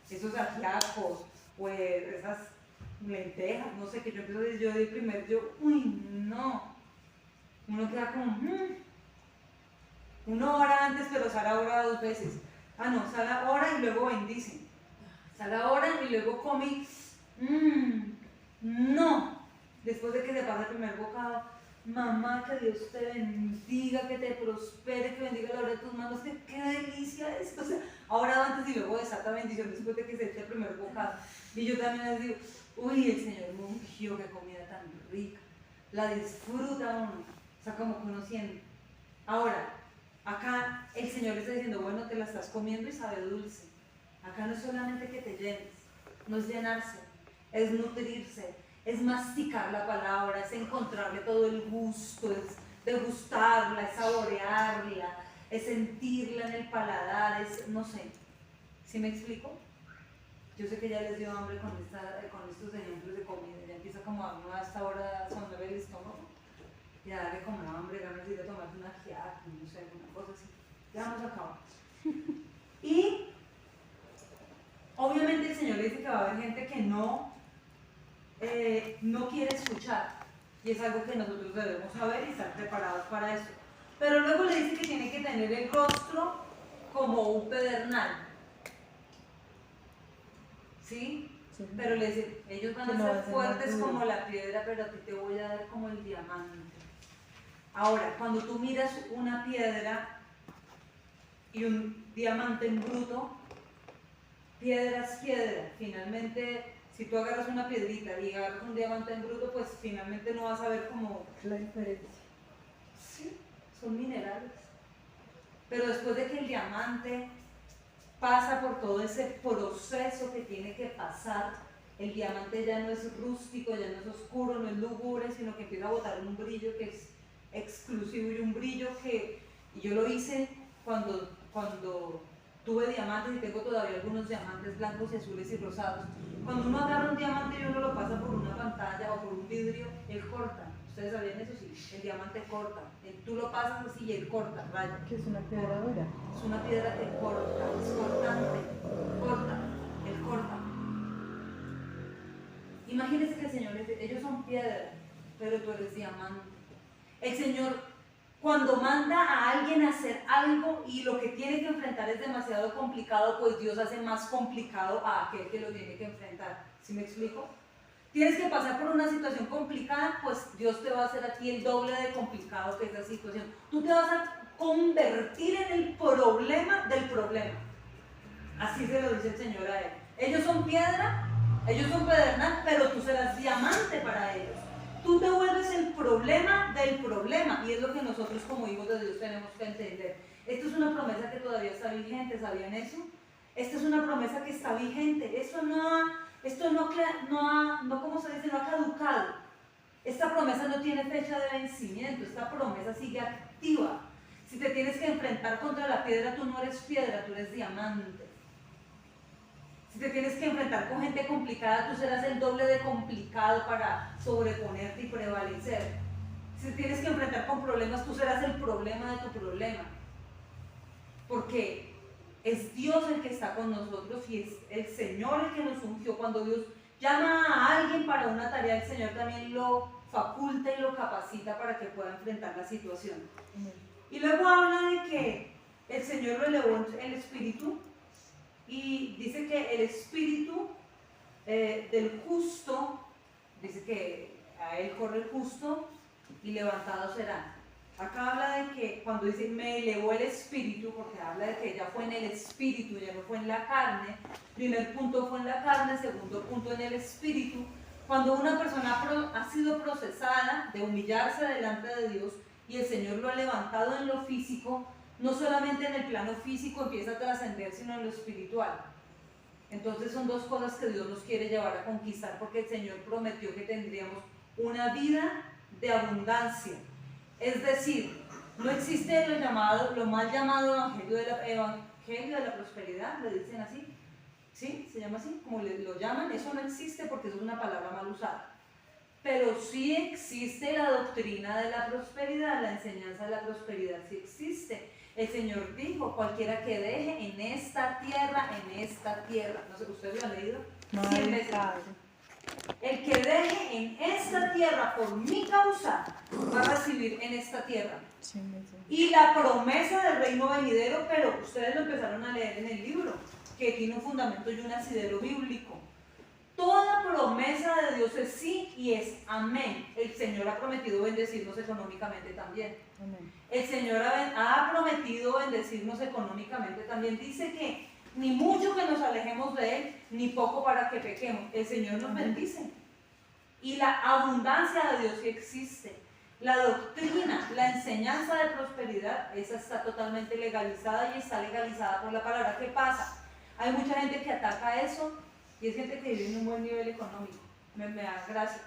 esos ajiacos, pues esas lentejas, no sé, que yo empiezo a decir, yo de primero, uy, no, uno queda como, una hora antes, pero Sara ora 2 veces. No, Sara ora y luego bendice. Sara ora y luego come. No. Después de que se pasa el primer bocado, mamá, que Dios te bendiga, que te prospere, que bendiga la obra de tus manos, que qué delicia esto. O sea, ahora antes y luego desata bendición después de que se eche el primer bocado. Y yo también les digo, uy, el Señor me ungió, qué comida tan rica. La disfruta uno. O sea, como que uno siente. Ahora, acá el Señor está diciendo, bueno, te la estás comiendo y sabe dulce. Acá no es solamente que te llenes, no es llenarse, es nutrirse, es masticar la palabra, es encontrarle todo el gusto, es degustarla, es saborearla, es sentirla en el paladar, es, no sé, ¿sí me explico? Yo sé que ya les dio hambre con estos ejemplos de comida, ya empieza como a esta hora a sonar el estómago. Ya darle como hambre, ganas de ir a tomarte una ajiaco, no sé, alguna cosa así. Ya vamos a acabar. Y obviamente el Señor le dice que va a haber gente que no quiere escuchar. Y es algo que nosotros debemos saber y estar preparados para eso. Pero luego le dice que tiene que tener el rostro como un pedernal. ¿Sí? Sí. Pero le dice, ellos van a ser fuertes como la piedra, pero a ti te voy a dar como el diamante. Ahora, cuando tú miras una piedra y un diamante en bruto, piedra es piedra. Finalmente, si tú agarras una piedrita y agarras un diamante en bruto, pues finalmente no vas a ver como la diferencia. Sí, son minerales. Pero después de que el diamante pasa por todo ese proceso que tiene que pasar, el diamante ya no es rústico, ya no es oscuro, no es lúgubre, sino que empieza a botar un brillo que es exclusivo y un brillo que, y yo lo hice cuando tuve diamantes y tengo todavía algunos diamantes blancos y azules y rosados. Cuando uno agarra un diamante y uno lo pasa por una pantalla o por un vidrio, él corta. ¿Ustedes sabían eso? Sí, el diamante corta. Tú lo pasas así y él corta, raya. ¿Qué es una piedra dura? Es una piedra que corta, es cortante, corta, él corta. Imagínense que el Señor les dice, ellos son piedra, pero tú eres diamante. El Señor, cuando manda a alguien a hacer algo y lo que tiene que enfrentar es demasiado complicado, pues Dios hace más complicado a aquel que lo tiene que enfrentar. ¿Sí me explico? Tienes que pasar por una situación complicada, pues Dios te va a hacer a ti el doble de complicado que esa situación. Tú te vas a convertir en el problema del problema. Así se lo dice el Señor a él. Ellos son piedra, ellos son pedernal, pero tú serás diamante para ellos. Tú te vuelves el problema del problema, y es lo que nosotros como hijos de Dios tenemos que entender. Esto es una promesa que todavía está vigente, ¿sabían eso? Esta es una promesa que está vigente. Esto no ¿cómo se dice? No ha caducado. Esta promesa no tiene fecha de vencimiento, esta promesa sigue activa. Si te tienes que enfrentar contra la piedra, tú no eres piedra, tú eres diamante. Si te tienes que enfrentar con gente complicada, tú serás el doble de complicado para sobreponerte y prevalecer. Si te tienes que enfrentar con problemas, tú serás el problema de tu problema. Porque es Dios el que está con nosotros y es el Señor el que nos ungió. Cuando Dios llama a alguien para una tarea, el Señor también lo faculta y lo capacita para que pueda enfrentar la situación. Y luego habla de que el Señor lo elevó el espíritu y dice que el espíritu del justo, dice que a él corre el justo y levantado será. Acá habla de que cuando dice me elevó el espíritu, porque habla de que ya fue en el espíritu, ya no fue en la carne. Primer punto fue en la carne, segundo punto en el espíritu. Cuando una persona ha sido procesada de humillarse delante de Dios y el Señor lo ha levantado en lo físico, no solamente en el plano físico empieza a trascender, sino en lo espiritual. Entonces son dos cosas que Dios nos quiere llevar a conquistar, porque el Señor prometió que tendríamos una vida de abundancia. Es decir, no existe lo mal llamado evangelio de la prosperidad, le dicen así, ¿sí? Se llama así, como lo llaman. Eso no existe porque eso es una palabra mal usada. Pero sí existe la doctrina de la prosperidad, la enseñanza de la prosperidad sí existe. El Señor dijo, cualquiera que deje en esta tierra, no sé, ¿ustedes lo han leído? 100 veces. El que deje en esta tierra por mi causa, va a recibir en esta tierra. Y la promesa del reino venidero, pero ustedes lo empezaron a leer en el libro, que tiene un fundamento y un asidero bíblico. Toda promesa de Dios es sí y es amén. El Señor ha prometido bendecirnos económicamente también. Amén. El Señor ha prometido bendecirnos económicamente también. Dice que ni mucho que nos alejemos de Él, ni poco para que pequemos. El Señor nos bendice. Y la abundancia de Dios sí existe. La doctrina, la enseñanza de prosperidad, esa está totalmente legalizada y está legalizada por la palabra. ¿Qué pasa? Hay mucha gente que ataca eso y es gente que vive en un buen nivel económico. Me da gracia.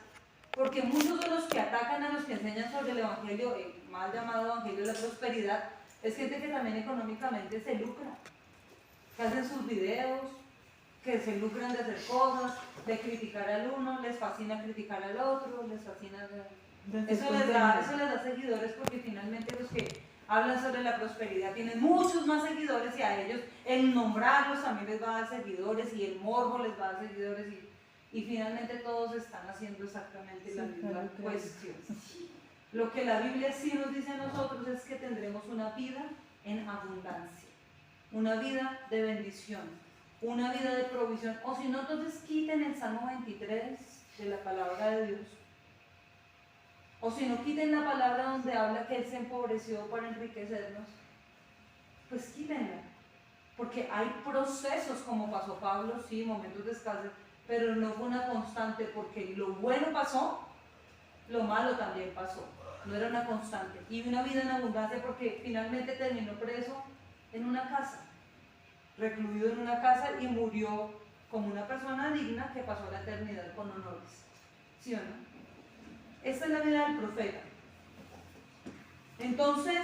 Porque muchos de los que atacan a los que enseñan sobre el evangelio, el mal llamado evangelio de la prosperidad, es gente que también económicamente se lucra. Que hacen sus videos, que se lucran de hacer cosas, de criticar al uno, les fascina criticar al otro, les fascina... Eso les da seguidores, porque finalmente los que hablan sobre la prosperidad tienen muchos más seguidores y a ellos el nombrarlos también les va a dar seguidores y el morbo les va a dar seguidores y finalmente todos están haciendo exactamente la misma cuestión. Lo que la Biblia sí nos dice a nosotros es que tendremos una vida en abundancia, una vida de bendición, una vida de provisión. O si no, entonces quiten el Salmo 23 de la palabra de Dios. O si no, quiten la palabra donde habla que Él se empobreció para enriquecernos. Pues quítenla. Porque hay procesos, como pasó Pablo, sí, momentos de escasez, pero no fue una constante, porque lo bueno pasó, lo malo también pasó. No era una constante. Y una vida en abundancia, porque finalmente terminó preso en una casa, recluido en una casa y murió como una persona digna que pasó la eternidad con honores. ¿Sí o no? Esta es la vida del profeta. Entonces,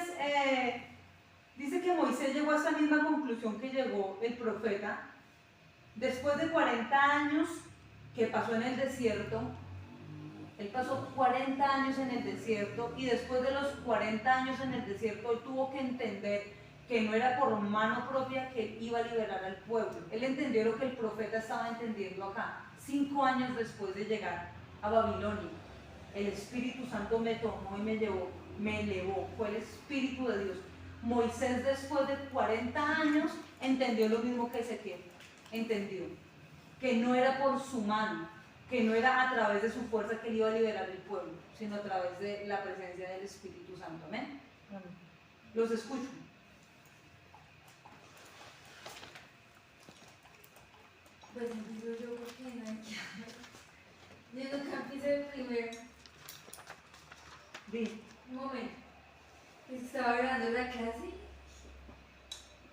dice que Moisés llegó a esa misma conclusión que llegó el profeta. Después de 40 años que pasó en el desierto, él pasó 40 años en el desierto y después de los 40 años en el desierto, él tuvo que entender que no era por mano propia que él iba a liberar al pueblo. Él entendió lo que el profeta estaba entendiendo acá, 5 años después de llegar a Babilonia. El Espíritu Santo me tomó y me llevó, me elevó, fue el Espíritu de Dios. Moisés, después de 40 años, entendió lo mismo que Ezequiel, entendió que no era por su mano, que no era a través de su fuerza que él iba a liberar el pueblo, sino a través de la presencia del Espíritu Santo. Amén. Amén. Los escucho. Pues empiezo yo porque no hay que hablar. Yo nunca empecé primero. Bien. Un momento. Estaba grabando la clase.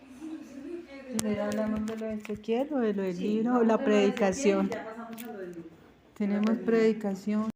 Y si no se me pierde. ¿Primero hablamos de lo de Ezequiel o de lo del Sí, libro o la vamos a lo de Ezequiel predicación? y ya pasamos a lo del libro. Tenemos predicación.